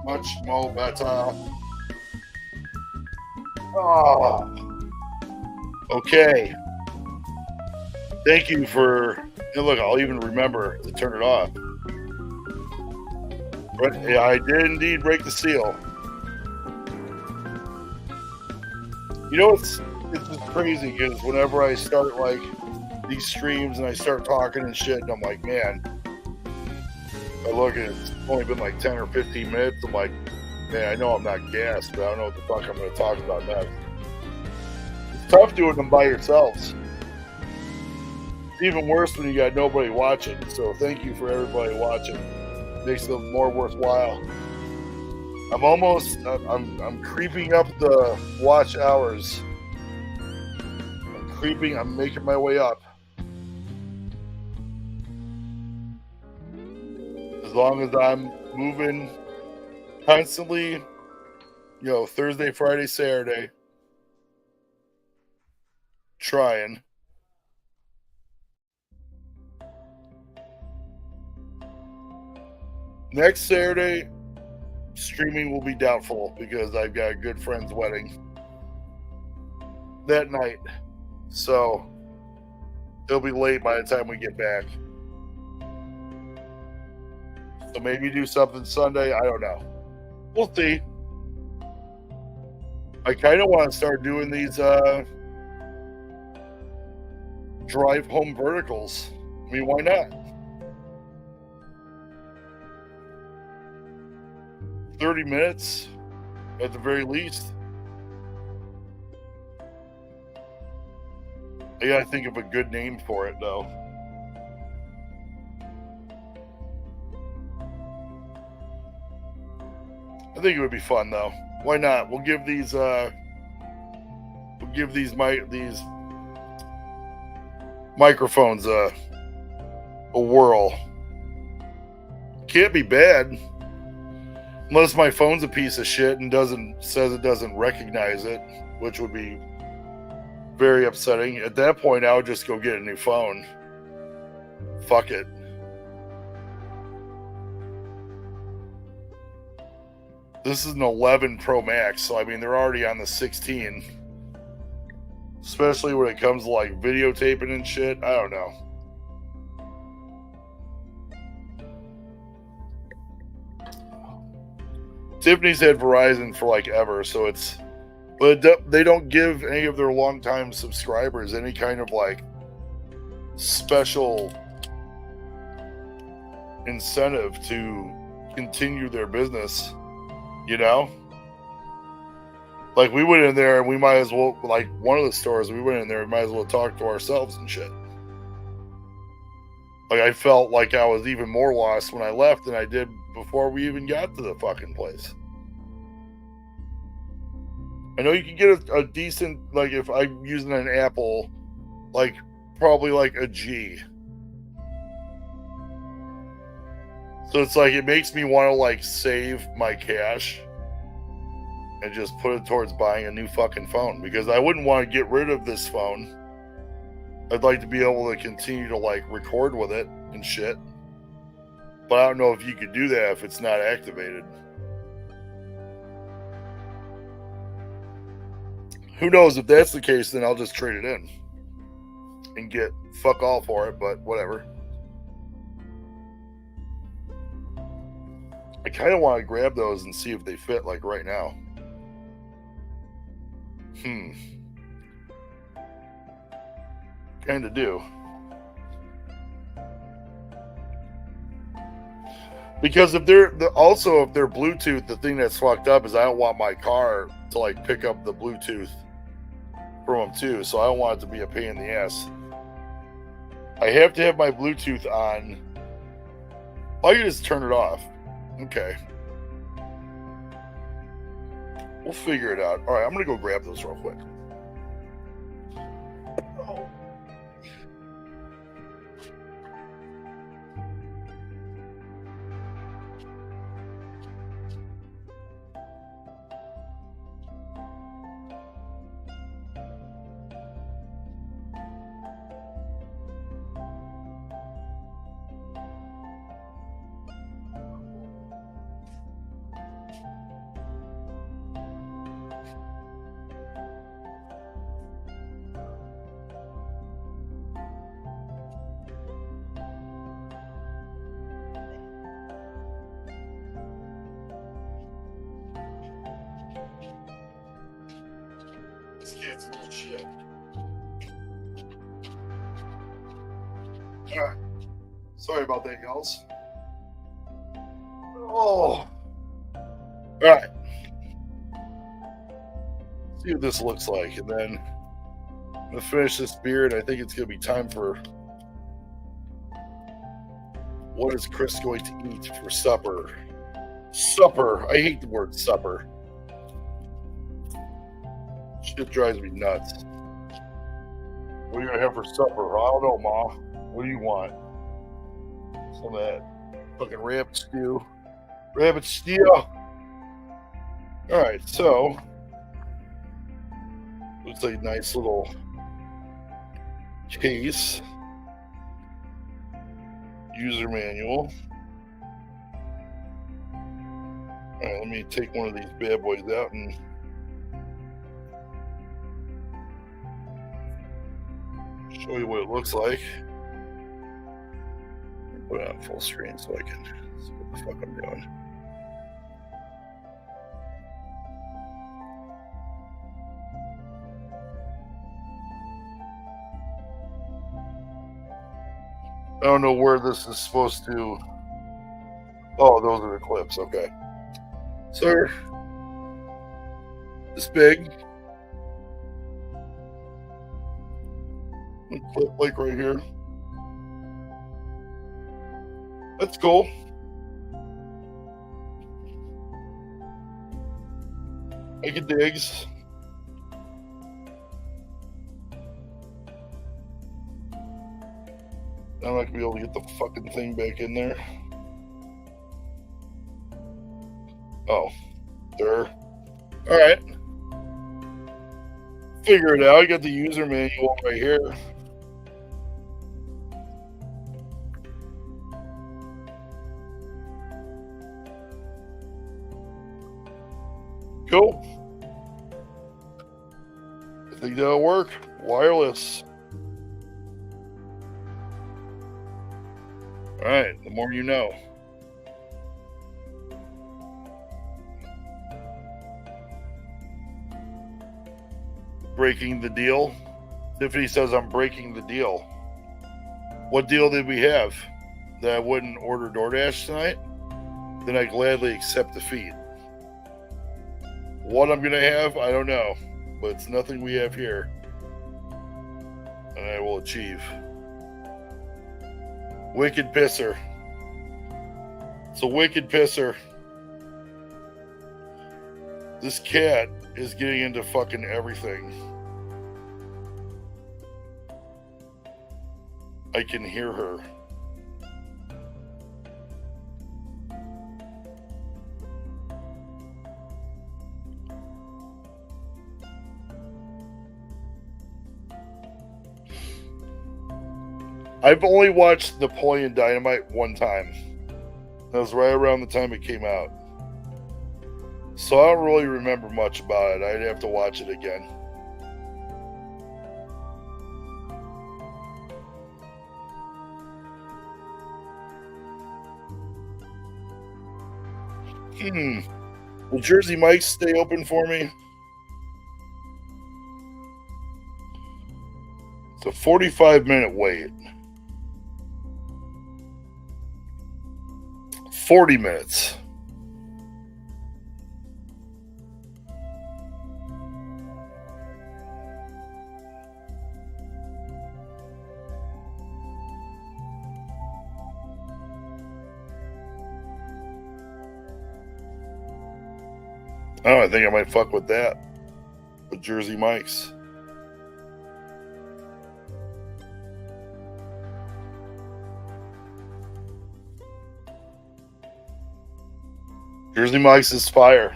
Much more better. Oh. Okay. Thank you for. And look, I'll even remember to turn it off. But yeah, I did indeed break the seal. You know, it's just crazy because whenever I start like these streams and I start talking and shit, and I'm like, man. I look at it, it's only been like 10 or 15 minutes. I'm like, man, I know I'm not gassed, but I don't know what the fuck I'm going to talk about next. It's tough doing them by yourselves. It's even worse when you got nobody watching. So thank you for everybody watching. It makes them more worthwhile. I'm creeping up the watch hours. I'm making my way up. As long as I'm moving constantly, Thursday, Friday, Saturday, trying. Next Saturday, streaming will be doubtful because I've got a good friend's wedding that night. So it'll be late by the time we get back. So maybe do something Sunday. I don't know. We'll see. I kind of want to start doing these drive home verticals. I mean, why not? 30 minutes at the very least. I gotta think of a good name for it, though. I think it would be fun, though. Why not? We'll give these microphones a whirl. Can't be bad, unless my phone's a piece of shit and says it doesn't recognize it, which would be very upsetting. At that point, I would just go get a new phone. Fuck it. This is an 11 Pro Max, so I mean, they're already on the 16. Especially when it comes to like videotaping and shit. I don't know. Tiffany's had Verizon for like ever, so but they don't give any of their longtime subscribers any kind of like special incentive to continue their business. Like we went in there and we might as well, like one of the stores we went in there, we might as well talk to ourselves and shit. Like, I felt like I was even more lost when I left than I did before we even got to the fucking place. I know you can get a decent, like, if I'm using an Apple, like, probably like a G. So it's like, it makes me want to, like, save my cash and just put it towards buying a new fucking phone, because I wouldn't want to get rid of this phone. I'd like to be able to continue to, like, record with it and shit. But I don't know if you could do that if it's not activated. Who knows? If that's the case, then I'll just trade it in and get fuck all for it, but whatever. I kind of want to grab those and see if they fit, like, right now. Kind of do. Because if they're Bluetooth, the thing that's fucked up is I don't want my car to, like, pick up the Bluetooth from them too, so I don't want it to be a pain in the ass. I have to have my Bluetooth on. I can just turn it off. Okay. We'll figure it out. All right, I'm going to go grab those real quick. Shit. All right. Sorry about that, y'alls. Oh. All right. See what this looks like, and then I'm gonna finish this beer, and I think it's gonna be time for what is Chris going to eat for supper? Supper. I hate the word supper. Shit drives me nuts. What are you gonna have for supper? I don't know, Ma. What do you want? Some of that fucking rabbit stew. Rabbit stew. Alright, so looks like a nice little case. User manual. Alright, let me take one of these bad boys out and show you what it looks like. Put it on full screen so I can see what the fuck I'm doing. I don't know where this is supposed to. Oh, those are the clips. Okay. Sir, this big. Clip like right here. That's cool. I get digs. I'm not gonna be able to get the fucking thing back in there. Oh, there. All right. Figure it out. I got the user manual right here. Cool. I think that'll work. Wireless. All right, the more you know. Breaking the deal. Tiffany says I'm breaking the deal. What deal did we have? That I wouldn't order DoorDash tonight? Then I gladly accept defeat. What I'm going to have, I don't know. But it's nothing we have here. And I will achieve. Wicked pisser. It's a wicked pisser. This cat is getting into fucking everything. I can hear her. I've only watched Napoleon Dynamite one time. That was right around the time it came out. So I don't really remember much about it. I'd have to watch it again. Will Jersey Mike's stay open for me? It's a 45-minute wait. 40 minutes. Oh, I think I might fuck with that. With Jersey Mike's. Jersey Mike's is fire.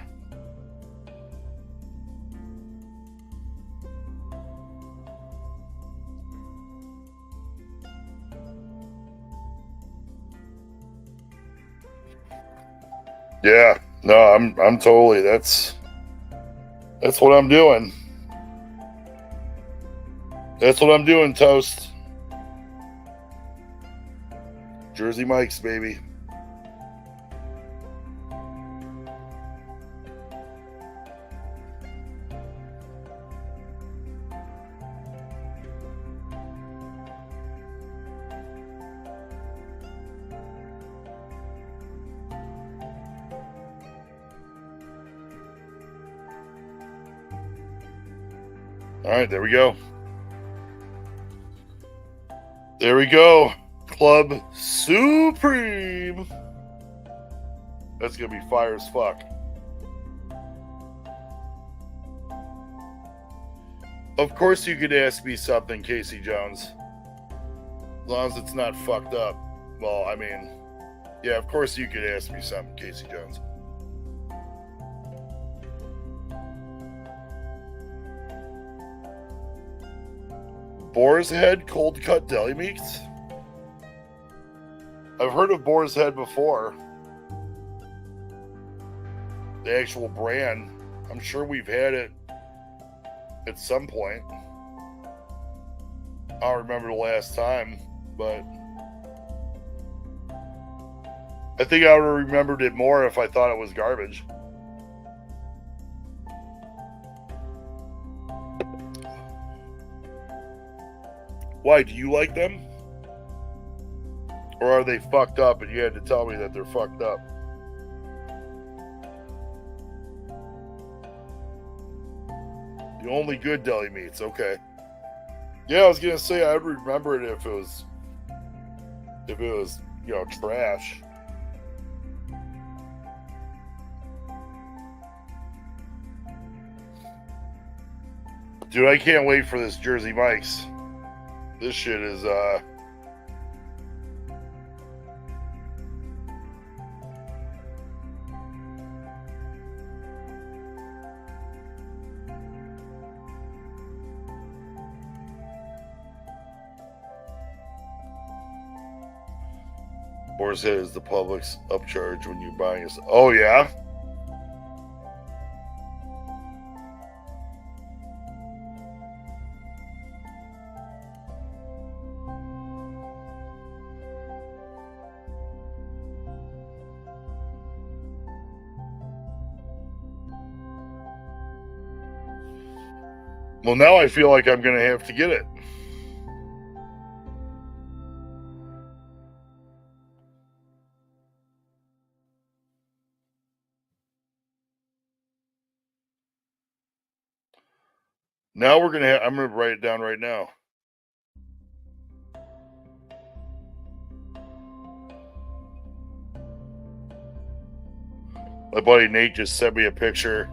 Yeah, no, I'm totally. That's what I'm doing. That's what I'm doing, Toast. Jersey Mike's, baby. All right, there we go. There we go. Club Supreme. That's going to be fire as fuck. Of course you could ask me something, Casey Jones. As long as it's not fucked up. Well, I mean, yeah, of course you could ask me something, Casey Jones. Boar's Head cold cut deli meats? I've heard of Boar's Head before. The actual brand. I'm sure we've had it at some point. I don't remember the last time, but I think I would have remembered it more if I thought it was garbage. Why, do you like them? Or are they fucked up and you had to tell me that they're fucked up? The only good deli meats, okay. Yeah, I was gonna say I'd remember it if it was, you know, trash. Dude, I can't wait for this Jersey Mike's. This shit is Boar's Head is the public's upcharge when you're buying us. Oh yeah? Well, now I feel like I'm going to have to get it. Now we're going to I'm going to write it down right now. My buddy Nate just sent me a picture.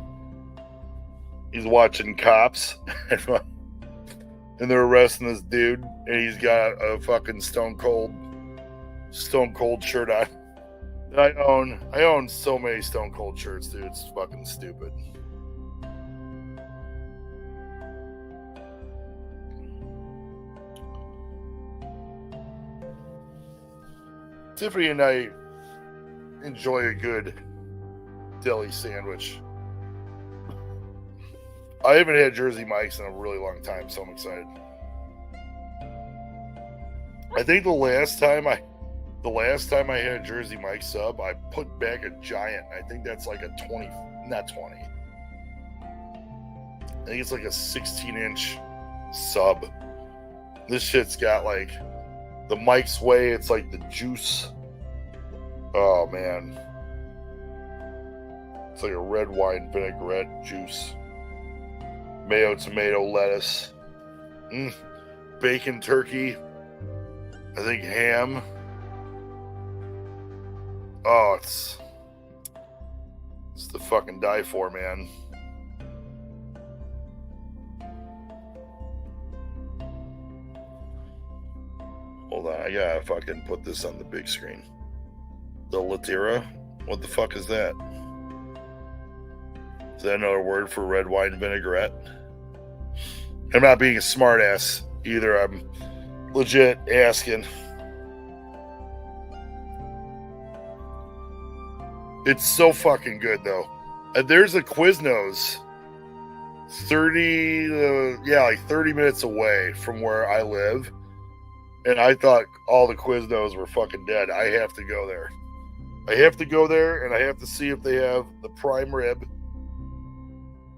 He's watching Cops, and they're arresting this dude, and he's got a fucking Stone Cold shirt on. I own so many Stone Cold shirts, dude. It's fucking stupid. Tiffany and I enjoy a good deli sandwich. I haven't had Jersey Mike's in a really long time, so I'm excited. I think the last time I had a Jersey Mike's sub, I put back a giant. I think that's like a 20, not 20. I think it's like a 16-inch sub. This shit's got like the Mike's Way. It's like the juice. Oh, man. It's like a red wine vinaigrette juice. Mayo, tomato, lettuce. Bacon, turkey. I think ham. Oh, it's the fucking die for, man. Hold on, I gotta fucking put this on the big screen. The Latira? What the fuck is that? Is that another word for red wine vinaigrette? I'm not being a smartass either. I'm legit asking. It's so fucking good, though. There's a Quiznos 30 minutes away from where I live. And I thought all the Quiznos were fucking dead. I have to go there. And I have to see if they have the prime rib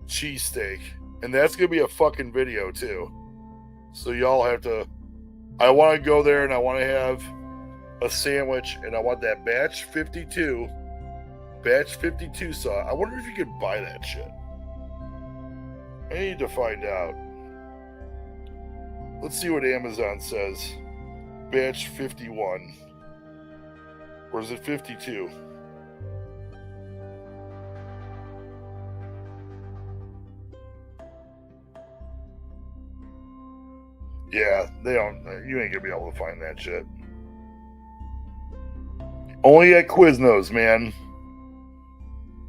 cheesesteak. And that's going to be a fucking video, too. So y'all have to... I want to go there and I want to have a sandwich. And I want that batch 52 sauce. I wonder if you could buy that shit. I need to find out. Let's see what Amazon says. Batch 51. Or is it 52? Yeah, they don't. You ain't gonna be able to find that shit. Only at Quiznos, man.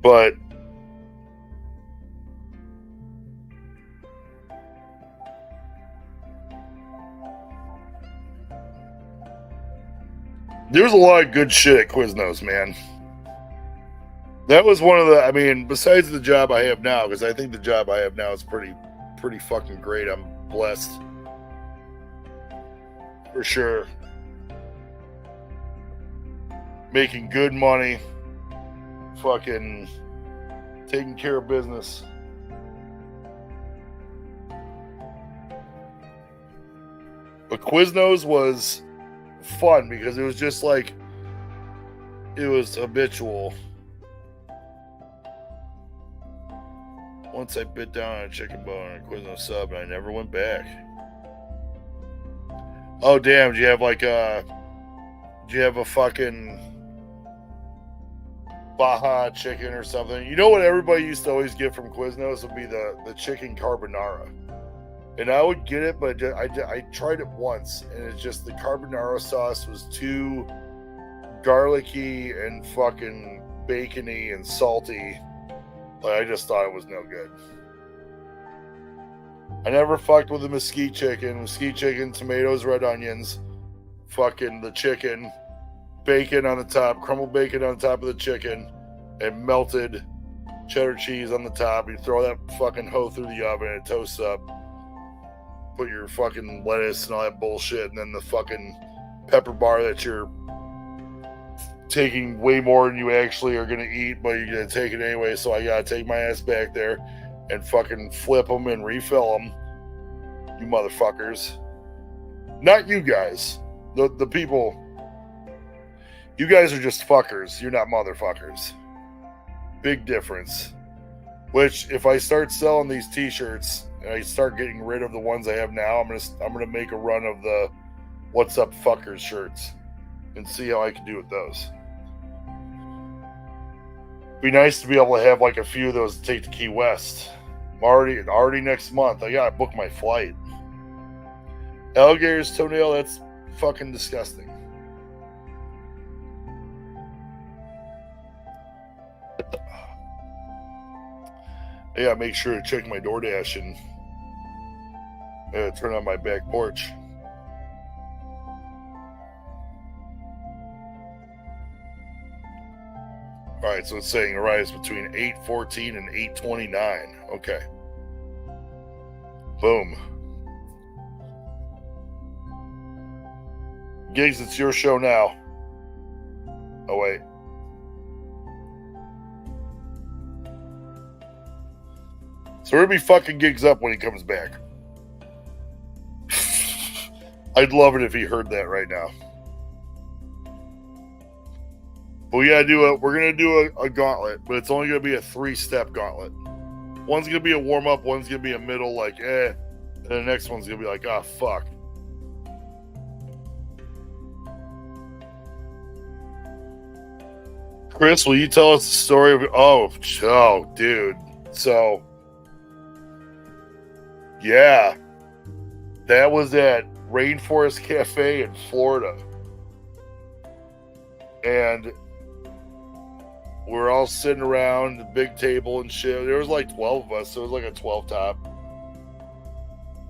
But there's a lot of good shit at Quiznos, man. That was one of the, I mean, besides the job I have now, because I think the job I have now is pretty fucking great. I'm blessed. For sure. Making good money. Fucking taking care of business. But Quiznos was fun because it was just like, it was habitual. Once I bit down on a chicken bone and a Quiznos sub and I never went back. Oh damn, do you have a fucking Baja chicken or something? You know what everybody used to always get from Quiznos would be the chicken carbonara. And I would get it, but I tried it once, and it's just the carbonara sauce was too garlicky and fucking bacony and salty. Like, I just thought it was no good. I never fucked with the mesquite chicken. Mesquite chicken, tomatoes, red onions, fucking the chicken, bacon on the top, crumbled bacon on top of the chicken, and melted cheddar cheese on the top. You throw that fucking hoe through the oven and it toasts up. Put your fucking lettuce and all that bullshit, and then the fucking pepper bar that you're taking way more than you actually are going to eat, but you're going to take it anyway, so I got to take my ass back there and fucking flip them and refill them. You motherfuckers. Not you guys. The people. You guys are just fuckers. You're not motherfuckers. Big difference. Which, if I start selling these t-shirts and I start getting rid of the ones I have now, I'm gonna make a run of the "What's Up Fuckers" shirts and see how I can do with those. Be nice to be able to have like a few of those to take to Key West. I'm already next month. I gotta book my flight. Alligator's toenail, that's fucking disgusting. I gotta make sure to check my DoorDash and turn on my back porch. All right, so it's saying arrives between 8:14 and 8:29. Okay. Boom. Gigs, it's your show now. Oh, wait. So we're going to be fucking Gigs up when he comes back. I'd love it if he heard that right now. But we're gonna do a gauntlet, but it's only gonna be a 3-step gauntlet. One's gonna be a warm-up, one's gonna be a middle, like and the next one's gonna be like, ah, fuck. Chris, will you tell us the story of oh dude. So yeah. That was at Rainforest Cafe in Florida. And we're all sitting around the big table and shit. There was like 12 of us, so it was like a 12 top.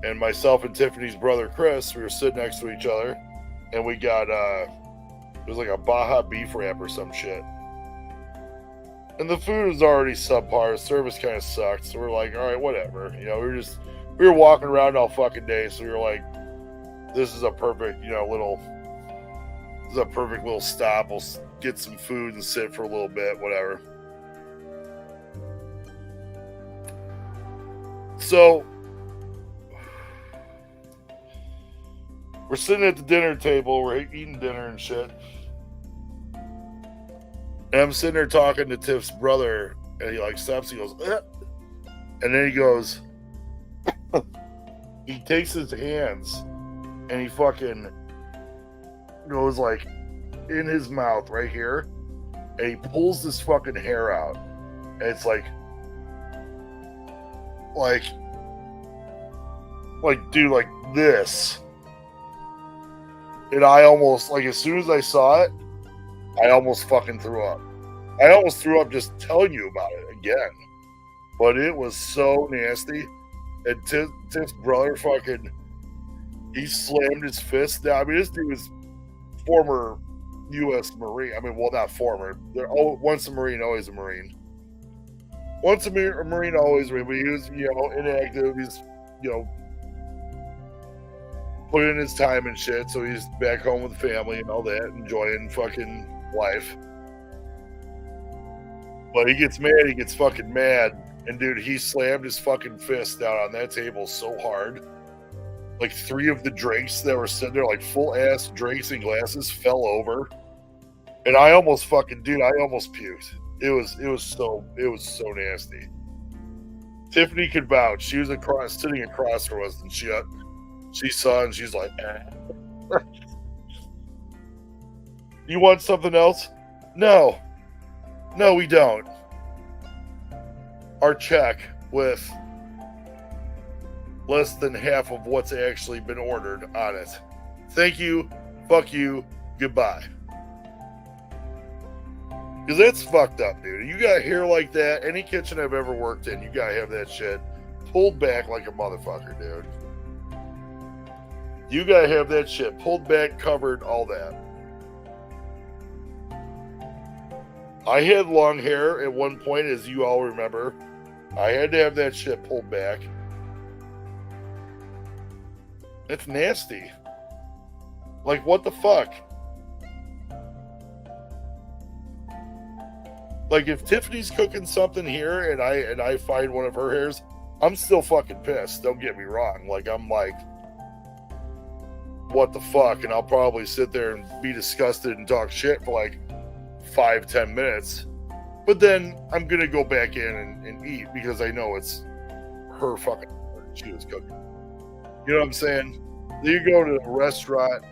And myself and Tiffany's brother Chris, we were sitting next to each other, and we got it was like a Baja beef wrap or some shit. And the food was already subpar. The service kind of sucked, so we're like, all right, whatever. You know, we were walking around all fucking day, so we were like, this is a perfect, little stop. We'll get some food and sit for a little bit, whatever. So we're sitting at the dinner table, we're eating dinner and shit. And I'm sitting there talking to Tiff's brother, and he like stops, he goes, and then he goes, he takes his hands and he fucking goes like in his mouth right here, and he pulls this fucking hair out, and it's like dude, like this. And I almost, like, as soon as I saw it, I almost fucking threw up. I almost threw up just telling you about it again. But it was so nasty. And Tiff's brother fucking, he slammed his fist down. I mean, this dude was former U.S. Marine. I mean, well, not former. Once a Marine, always a Marine. Once a Marine, always a Marine. But he was, inactive. He's, put in his time and shit. So he's back home with the family and all that, enjoying fucking life. But he gets mad. He gets fucking mad. And dude, he slammed his fucking fist down on that table so hard. Like 3 of the drinks that were sitting there, like full ass drinks and glasses, fell over. And I almost puked. It was so nasty. Tiffany could vouch. She was sitting across from us, and she saw, and she's like, you want something else? No, we don't. Our check with less than half of what's actually been ordered on it. Thank you, fuck you, goodbye. Because that's fucked up, dude. You got hair like that, any kitchen I've ever worked in, you gotta have that shit pulled back like a motherfucker, dude. You gotta have that shit pulled back, covered, all that. I had long hair at one point, as you all remember. I had to have that shit pulled back. It's nasty. Like, what the fuck? Like, if Tiffany's cooking something here and I find one of her hairs, I'm still fucking pissed. Don't get me wrong. Like, I'm like, what the fuck? And I'll probably sit there and be disgusted and talk shit for like 5-10 minutes. But then I'm going to go back in and eat because I know it's her fucking she was cooking. You know what I'm saying? You go to a restaurant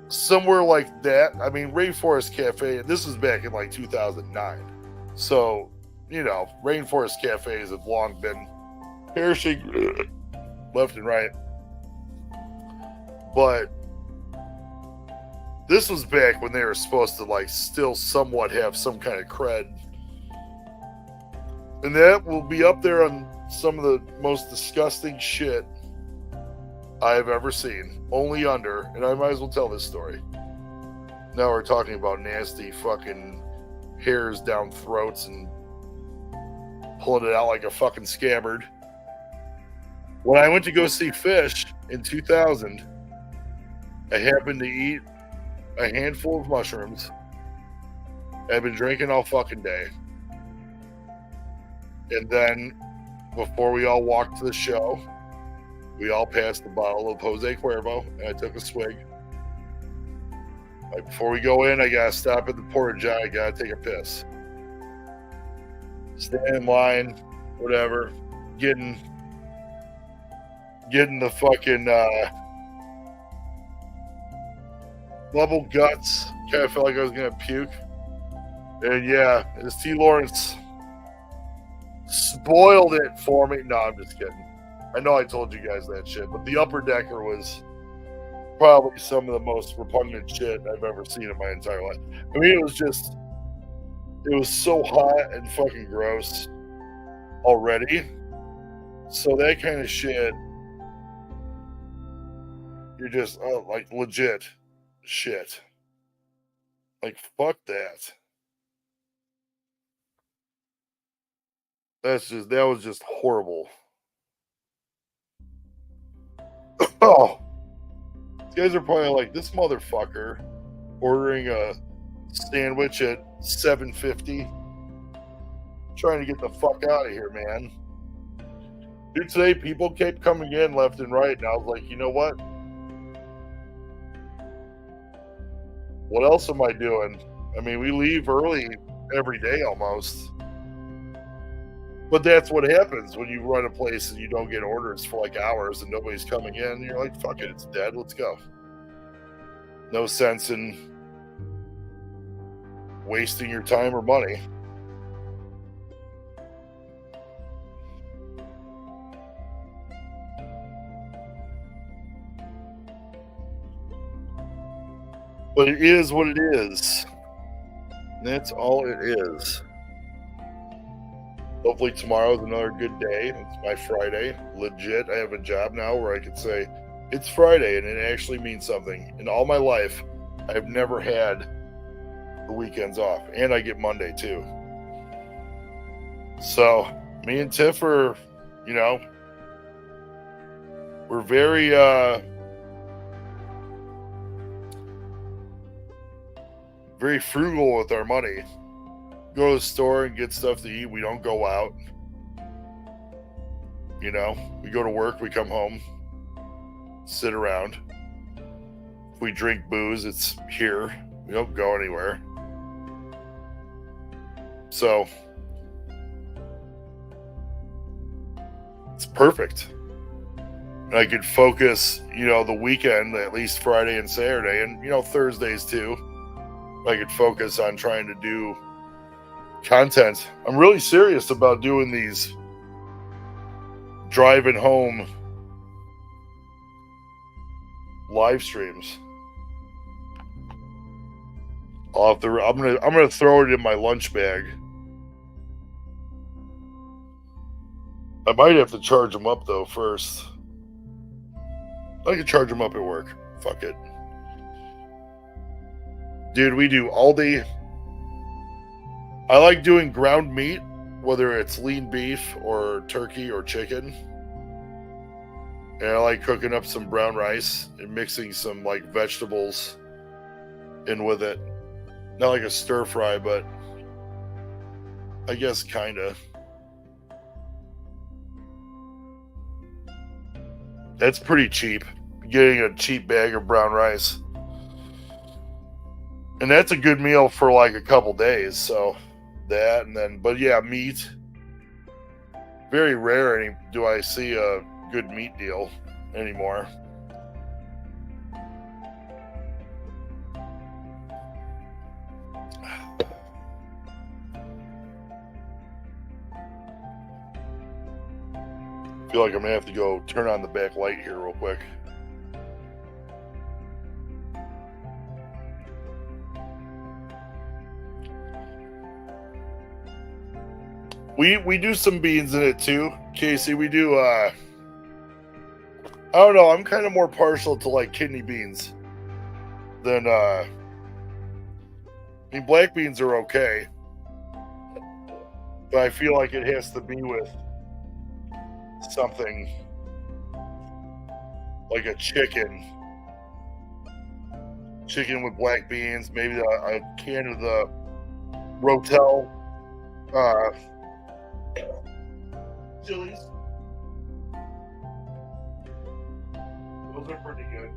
somewhere like that. I mean, Rainforest Cafe, this was back in like 2009. So, you know, Rainforest Cafes have long been perishing left and right. But this was back when they were supposed to like still somewhat have some kind of cred. And that will be up there on some of the most disgusting shit I've ever seen. Only under, and I might as well tell this story. Now we're talking about nasty fucking hairs down throats and pulling it out like a fucking scabbard. When I went to go see Fish in 2000, I happened to eat a handful of mushrooms. I've been drinking all fucking day. And then, before we all walked to the show, we all passed the bottle of Jose Cuervo, and I took a swig. Like, before we go in, I gotta stop at the porta john. I gotta take a piss. Stand in line, whatever. Getting the fucking bubble guts. Kind of felt like I was gonna puke. And yeah, this T. Lawrence spoiled it for me. No, I'm just kidding. I know I told you guys that shit, but the upper decker was probably some of the most repugnant shit I've ever seen in my entire life. I mean, it was so hot and fucking gross already. So that kind of shit, you're just like legit shit. Like, fuck that. That was just horrible. Oh, these guys are probably like, this motherfucker ordering a sandwich at $7.50, trying to get the fuck out of here, man. Dude, today people kept coming in left and right, and I was like, you know what? What else am I doing? I mean, we leave early every day almost. But that's what happens when you run a place and you don't get orders for like hours and nobody's coming in. You're like, fuck it, it's dead. Let's go. No sense in wasting your time or money. But it is what it is. That's all it is. Hopefully tomorrow's another good day. It's my Friday. Legit, I have a job now where I could say it's Friday and it actually means something. In all my life, I've never had the weekends off. And I get Monday too. So me and Tiff are, you know, we're very very frugal with our money. Go to the store and get stuff to eat. We don't go out. You know, we go to work, we come home, sit around. If we drink booze, it's here. We don't go anywhere. So it's perfect. And I could focus, you know, the weekend, at least Friday and Saturday, and, you know, Thursdays too. I could focus on trying to do content. I'm really serious about doing these driving home live streams. I'm gonna throw it in my lunch bag. I might have to charge them up though first. I can charge them up at work. Fuck it. Dude, we do all day. I like doing ground meat, whether it's lean beef or turkey or chicken. And I like cooking up some brown rice and mixing some like vegetables in with it. Not like a stir fry, but I guess kinda. That's pretty cheap. Getting a cheap bag of brown rice. And that's a good meal for like a couple days, so that, and then, but yeah, meat. Very rare do I see a good meat deal anymore. feel like I'm gonna have to go turn on the back light here real quick. We do some beans in it too, Casey. We do I don't know, I'm kind of more partial to like kidney beans than I mean black beans are okay. But I feel like it has to be with something like a chicken with black beans, maybe a can of the Rotel chilies. Those are pretty good.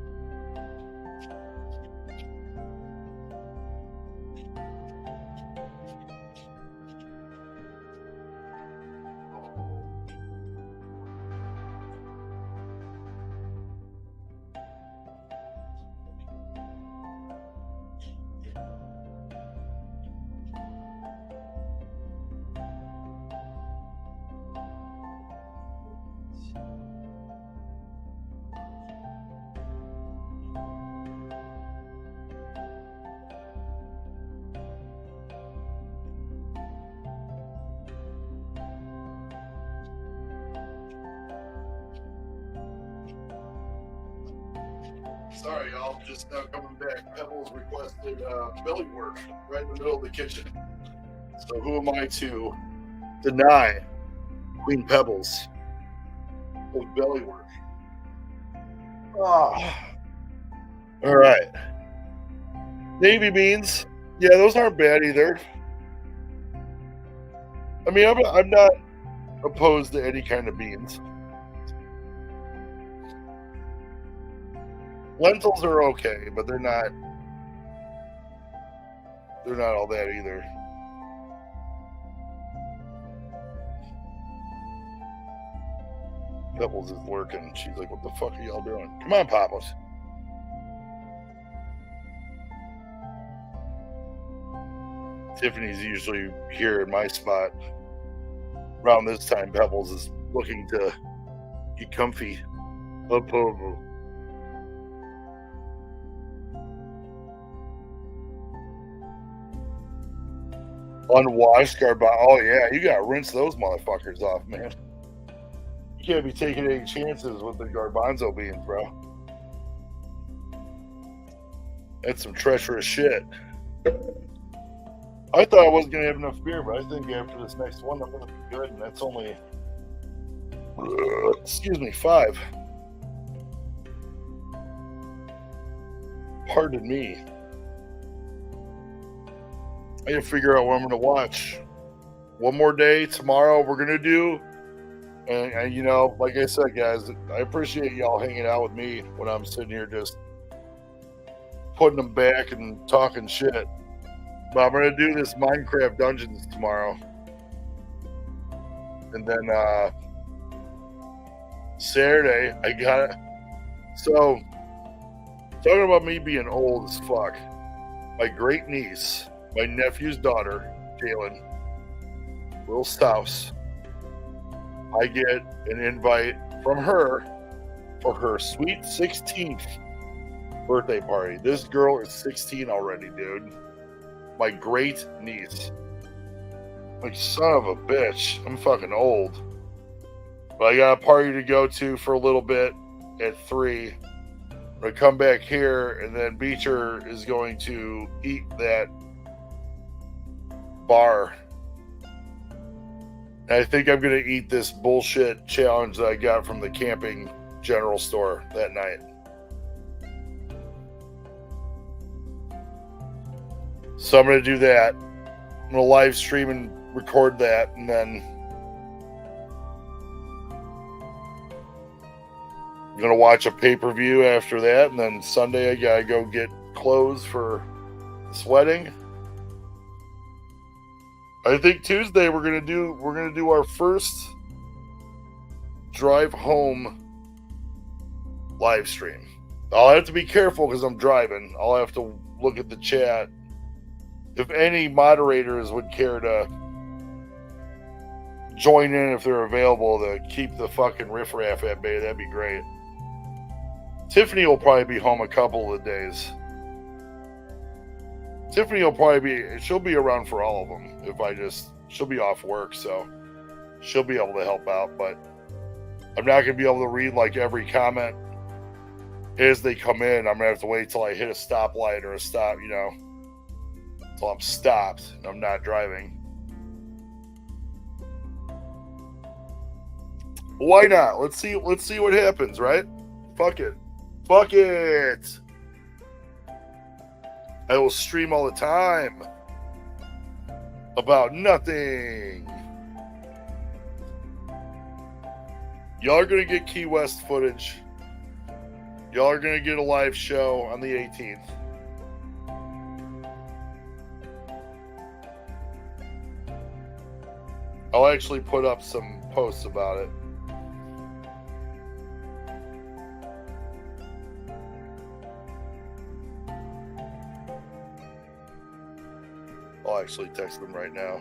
Sorry, y'all. Just now coming back. Pebbles requested belly work right in the middle of the kitchen. So who am I to deny Queen Pebbles with belly work? Oh. All right. Navy beans. Yeah, those aren't bad either. I mean, I'm not opposed to any kind of beans. Lentils are okay, but they're not all that either. Pebbles is lurking. She's like, what the fuck are y'all doing? Come on, Papas. Tiffany's usually here in my spot. Around this time, Pebbles is looking to get comfy. Up over. Unwashed garbanzo. Oh yeah, you gotta rinse those motherfuckers off, man. You can't be taking any chances with the garbanzo beans, bro. That's some treacherous shit. I thought I wasn't gonna have enough beer, but I think after this next one, I'm gonna be good, and that's only, excuse me, 5. Pardon me. I gotta figure out what I'm gonna watch. One more day tomorrow. We're gonna do, and you know, like I said, guys, I appreciate y'all hanging out with me when I'm sitting here just putting them back and talking shit. But I'm gonna do this Minecraft Dungeons tomorrow, and then Saturday I got it. So talking about me being old as fuck, my great niece, my nephew's daughter, Jalen, Will Stouse, I get an invite from her for her sweet 16th birthday party. This girl is 16 already, dude. My great niece. Like, son of a bitch. I'm fucking old. But I got a party to go to for a little bit at 3. I'm going to come back here, and then Beecher is going to eat that bar. And I think I'm going to eat this bullshit challenge that I got from the camping general store that night. So I'm going to do that. I'm going to live stream and record that, and then I'm going to watch a pay-per-view after that, and then Sunday I got to go get clothes for this wedding. I think Tuesday we're gonna do our first drive home live stream. I'll have to be careful because I'm driving. I'll have to look at the chat. If any moderators would care to join in if they're available to keep the fucking riffraff at bay. That'd be great. Tiffany will probably be home a couple of days. Tiffany will probably she'll be around for all of them. She'll be off work, so she'll be able to help out, but I'm not going to be able to read like every comment as they come in. I'm going to have to wait till I hit a stoplight or a stop, till I'm stopped and I'm not driving. Why not? Let's see what happens, right? Fuck it. I will stream all the time about nothing. Y'all are going to get Key West footage. Y'all are going to get a live show on the 18th. I'll actually put up some posts about it. I'll actually text them right now.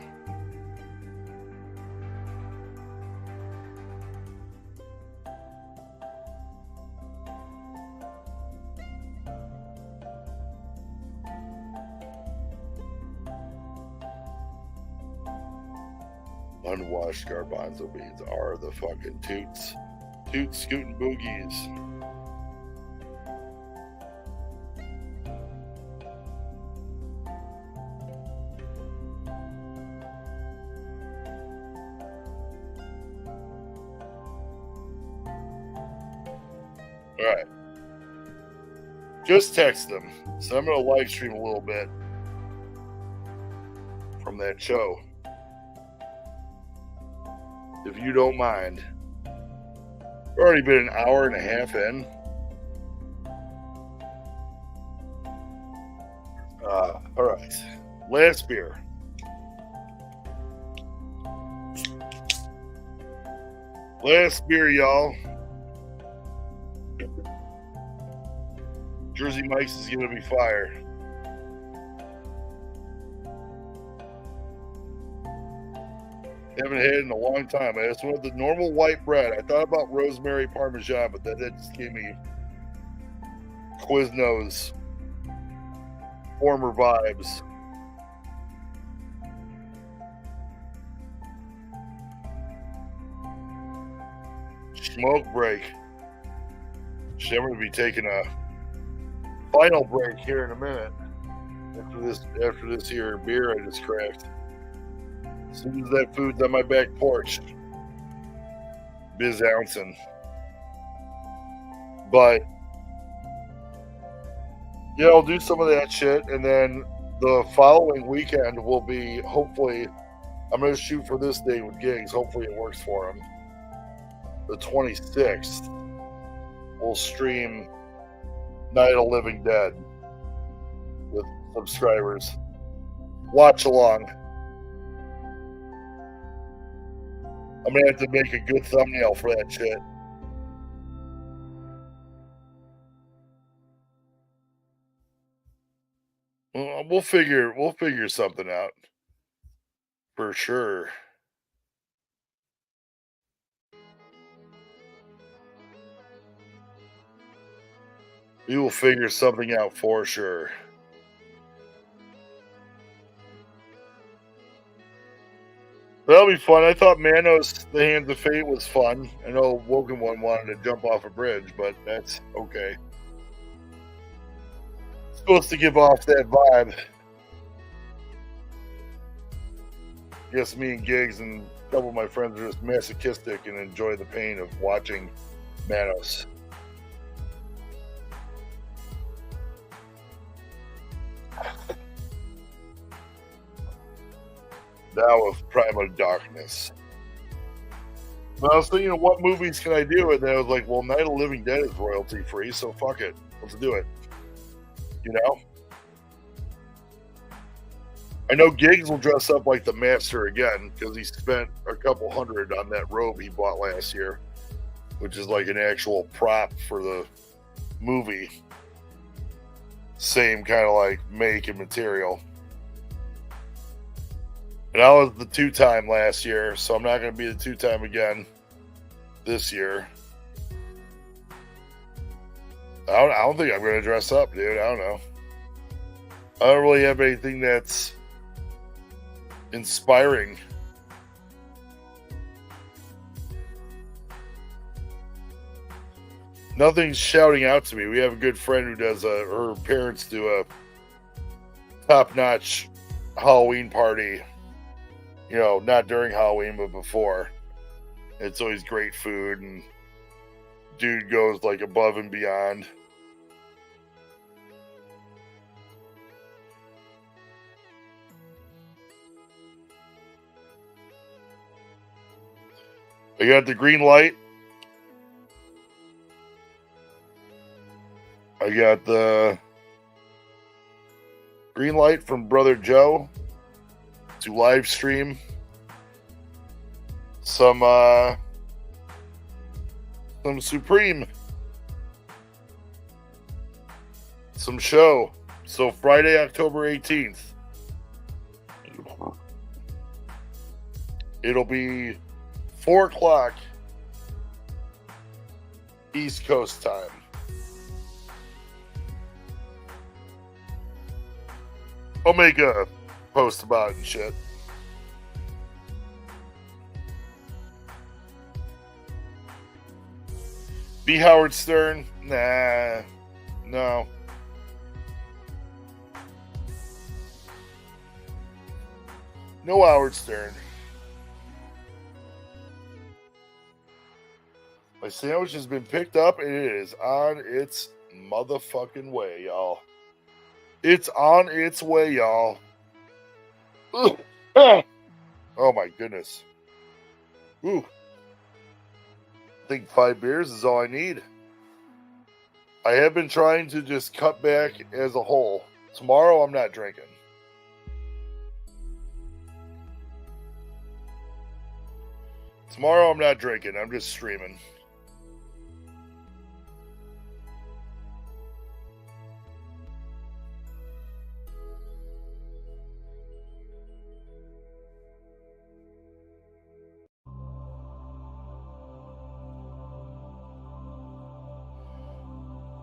Unwashed garbanzo beans are the fucking toots. Toots, scootin' boogies. Alright. Just text them. So I'm going to live stream a little bit from that show. If you don't mind. We've already been an hour and a half in. Alright. Last beer. Last beer, y'all. Jersey Mike's is going to be fire. Haven't had it in a long time. I just wanted the normal white bread. I thought about rosemary parmesan, but that just gave me Quiznos former vibes. Smoke break. Shit, I'm going to be taking a final break here in a minute after this here beer I just cracked. As soon as that food's on my back porch, biz ouncing. But yeah, I'll do some of that shit, and then the following weekend will be, hopefully, I'm going to shoot for this date with gigs. Hopefully it works for them. The 26th, we'll stream Night of Living Dead with subscribers. Watch along. I'm going to have to make a good thumbnail for that shit. We'll figure something out. For sure. We will figure something out for sure. That'll be fun. I thought Manos, The Hands of Fate was fun. I know Woken One wanted to jump off a bridge, but that's okay. It's supposed to give off that vibe. Yes, me and Giggs and a couple of my friends are just masochistic and enjoy the pain of watching Manos. Now of Primal Darkness. But I was thinking, what movies can I do? And then I was like, well, Night of Living Dead is royalty free, so fuck it. Let's do it. You know? I know Giggs will dress up like the Master again, because he spent a couple $100 on that robe he bought last year, which is like an actual prop for the movie. Same kind of like make and material. And I was the 2-time last year, so I'm not going to be the 2-time again this year. I don't think I'm going to dress up, dude. I don't know. I don't really have anything that's inspiring. Nothing's shouting out to me. We have a good friend who does her parents do a top-notch Halloween party. You know, not during Halloween, but before. It's always great food, and dude goes like above and beyond. I got the green light. I got the green light from Brother Joe to live stream some Supreme, some show. So Friday, October 18th, it'll be 4 o'clock East Coast time. I'll make a post about it and shit. Be Howard Stern? Nah. No. No Howard Stern. My sandwich has been picked up and it is on its motherfucking way, y'all. It's on its way, y'all. Ugh. Ah. Oh my goodness. Ooh. I think 5 beers is all I need. I have been trying to just cut back as a whole. Tomorrow I'm not drinking. Tomorrow I'm not drinking. I'm just streaming.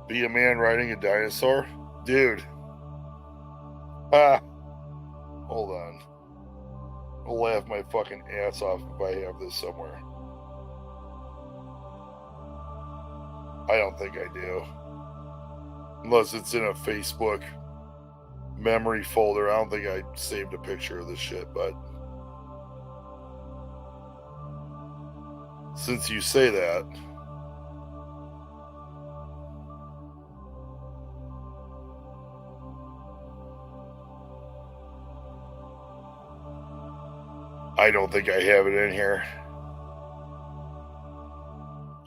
Be a man riding a dinosaur? Dude. Ah. Hold on. I'll laugh my fucking ass off if I have this somewhere. I don't think I do. Unless it's in a Facebook memory folder. I don't think I saved a picture of this shit, but since you say that, I don't think I have it in here.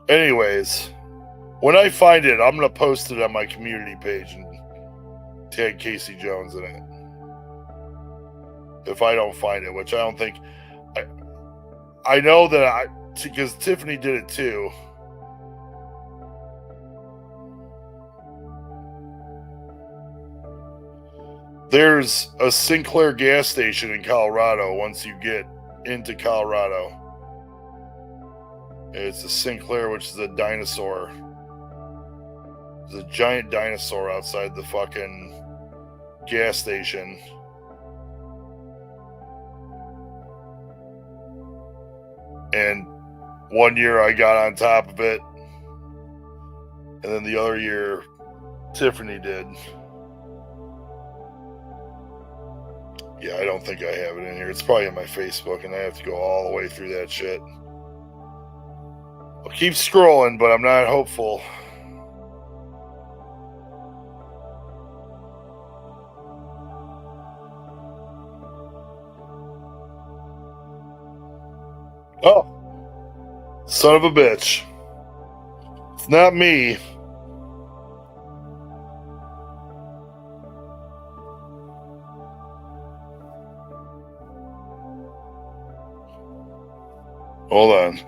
Anyways, when I find it, I'm going to post it on my community page and tag Casey Jones in it. If I don't find it, which I don't think. I know that because Tiffany did it too. There's a Sinclair gas station in Colorado once you get into Colorado. It's a Sinclair, which is a dinosaur. There's a giant dinosaur outside the fucking gas station. And one year I got on top of it. And then the other year, Tiffany did. Yeah, I don't think I have it in here. It's probably in my Facebook, and I have to go all the way through that shit. I'll keep scrolling, but I'm not hopeful. Oh. Son of a bitch. It's not me. Hold on.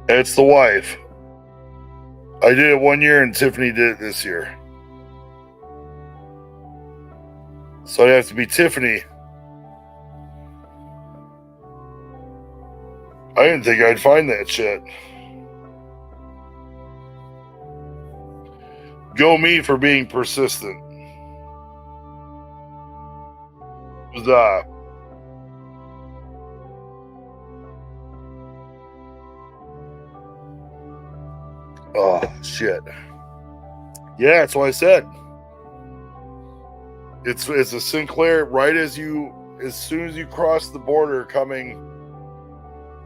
It's the wife. I did it one year and Tiffany did it this year. So it has to be Tiffany. I didn't think I'd find that shit. Go me for being persistent. Huzzah. Oh, shit. Yeah, that's what I said. It's a Sinclair right as soon as you cross the border coming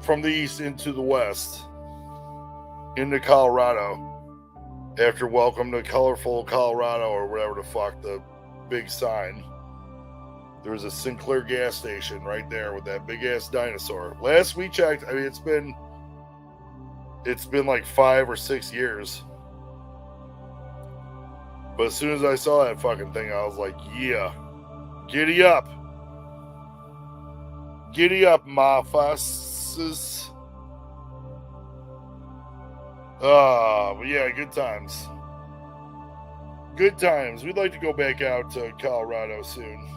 from the east into the west into Colorado after welcome to colorful Colorado or whatever the fuck, the big sign. There was a Sinclair gas station right there with that big ass dinosaur. Last we checked, I mean it's been like 5 or 6 years. But as soon as I saw that fucking thing, I was like, yeah. Giddy up. Giddy up, my fasses. But yeah, good times. Good times. We'd like to go back out to Colorado soon.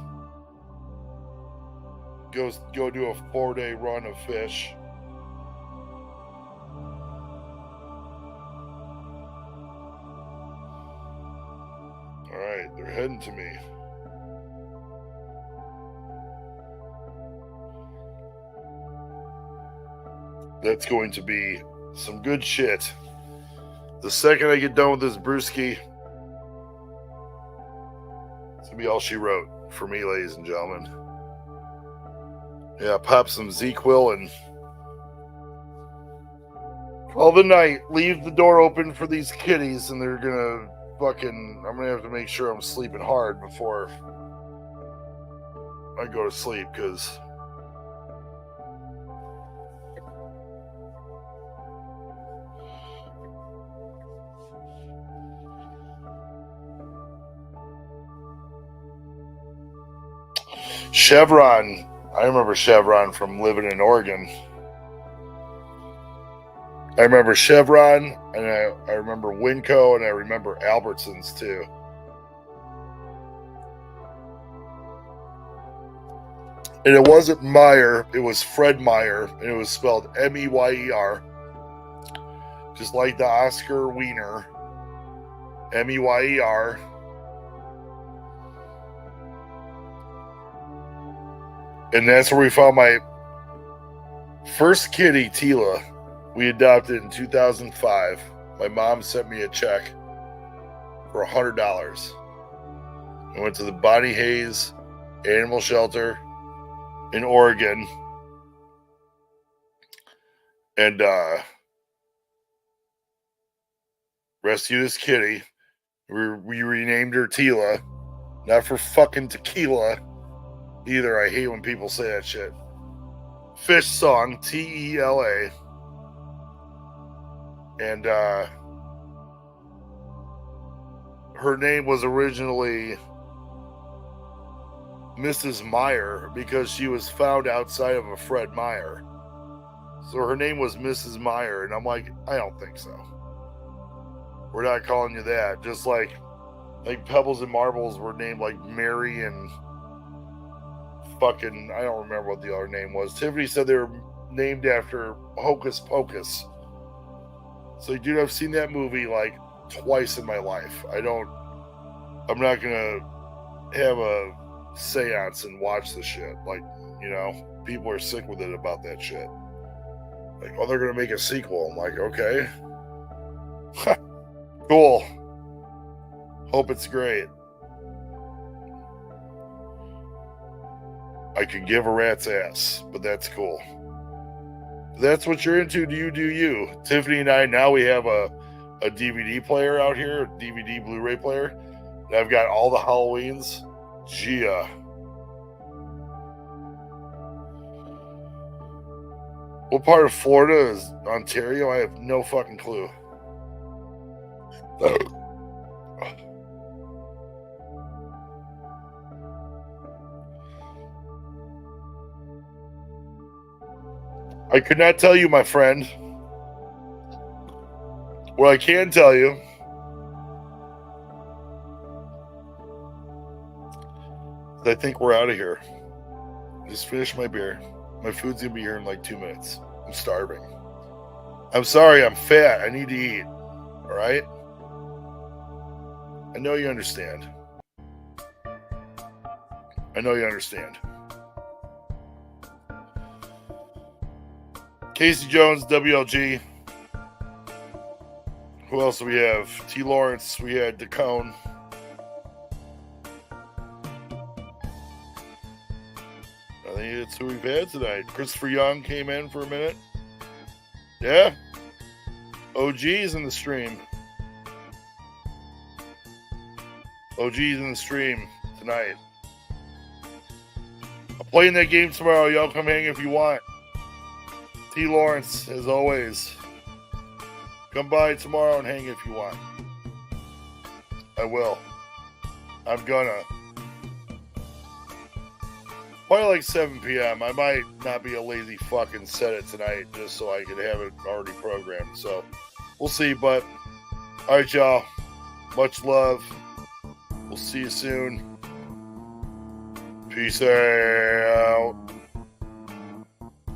Go do a 4-day run of fish. Alright, they're heading to me. That's going to be some good shit. The second I get done with this brewski, it's gonna be all she wrote for me, ladies and gentlemen. Yeah, pop some ZzzQuil and call the night. Leave the door open for these kitties, and they're gonna I'm gonna have to make sure I'm sleeping hard before I go to sleep, because Chevron, I remember Chevron from living in Oregon. I remember Chevron, and I remember Winco, and I remember Albertsons too. And it wasn't Meyer, it was Fred Meyer, and it was spelled M-E-Y-E-R. Just like the Oscar Wiener. M-E-Y-E-R. And that's where we found my first kitty, Tila. We adopted in 2005. My mom sent me a check for $100. I went to the Bonnie Hayes Animal Shelter in Oregon and rescued this kitty. We renamed her Tila, not for fucking tequila either. I hate when people say that shit. Fish Song, T-E-L-A. And her name was originally Mrs. Meyer because she was found outside of a Fred Meyer. So her name was Mrs. Meyer. And I'm like, I don't think so. We're not calling you that. Just like Pebbles and Marbles were named like Mary and fucking, I don't remember what the other name was. Tiffany said they were named after Hocus Pocus. So, dude, I've seen that movie like twice in my life. I'm not gonna have a seance and watch the shit. Like, you know, people are sick with it about that shit. Like, oh, they're gonna make a sequel. I'm like, okay. Cool. Hope it's great. I could give a rat's ass, but that's cool. That's what you're into. Do you? Tiffany and I, now we have a DVD player out here, a DVD Blu-ray player. And I've got all the Halloweens. Gia. What part of Florida is Ontario? I have no fucking clue. I could not tell you, my friend. What I can tell you is I think we're out of here. Just finished my beer. My food's gonna be here in like 2 minutes. I'm starving. I'm sorry, I'm fat. I need to eat. All right? I know you understand. I know you understand. Casey Jones, WLG. Who else do we have? T. Lawrence. We had DeCone. I think that's who we've had tonight. Christopher Young came in for a minute. Yeah. OG's in the stream. OG's in the stream tonight. I'm playing that game tomorrow. Y'all come hang if you want. T. Lawrence, as always. Come by tomorrow and hang if you want. I will. I'm gonna. Probably like 7 p.m. I might not be a lazy fuck and set it tonight just so I could have it already programmed. So we'll see. But all right, y'all. Much love. We'll see you soon. Peace out.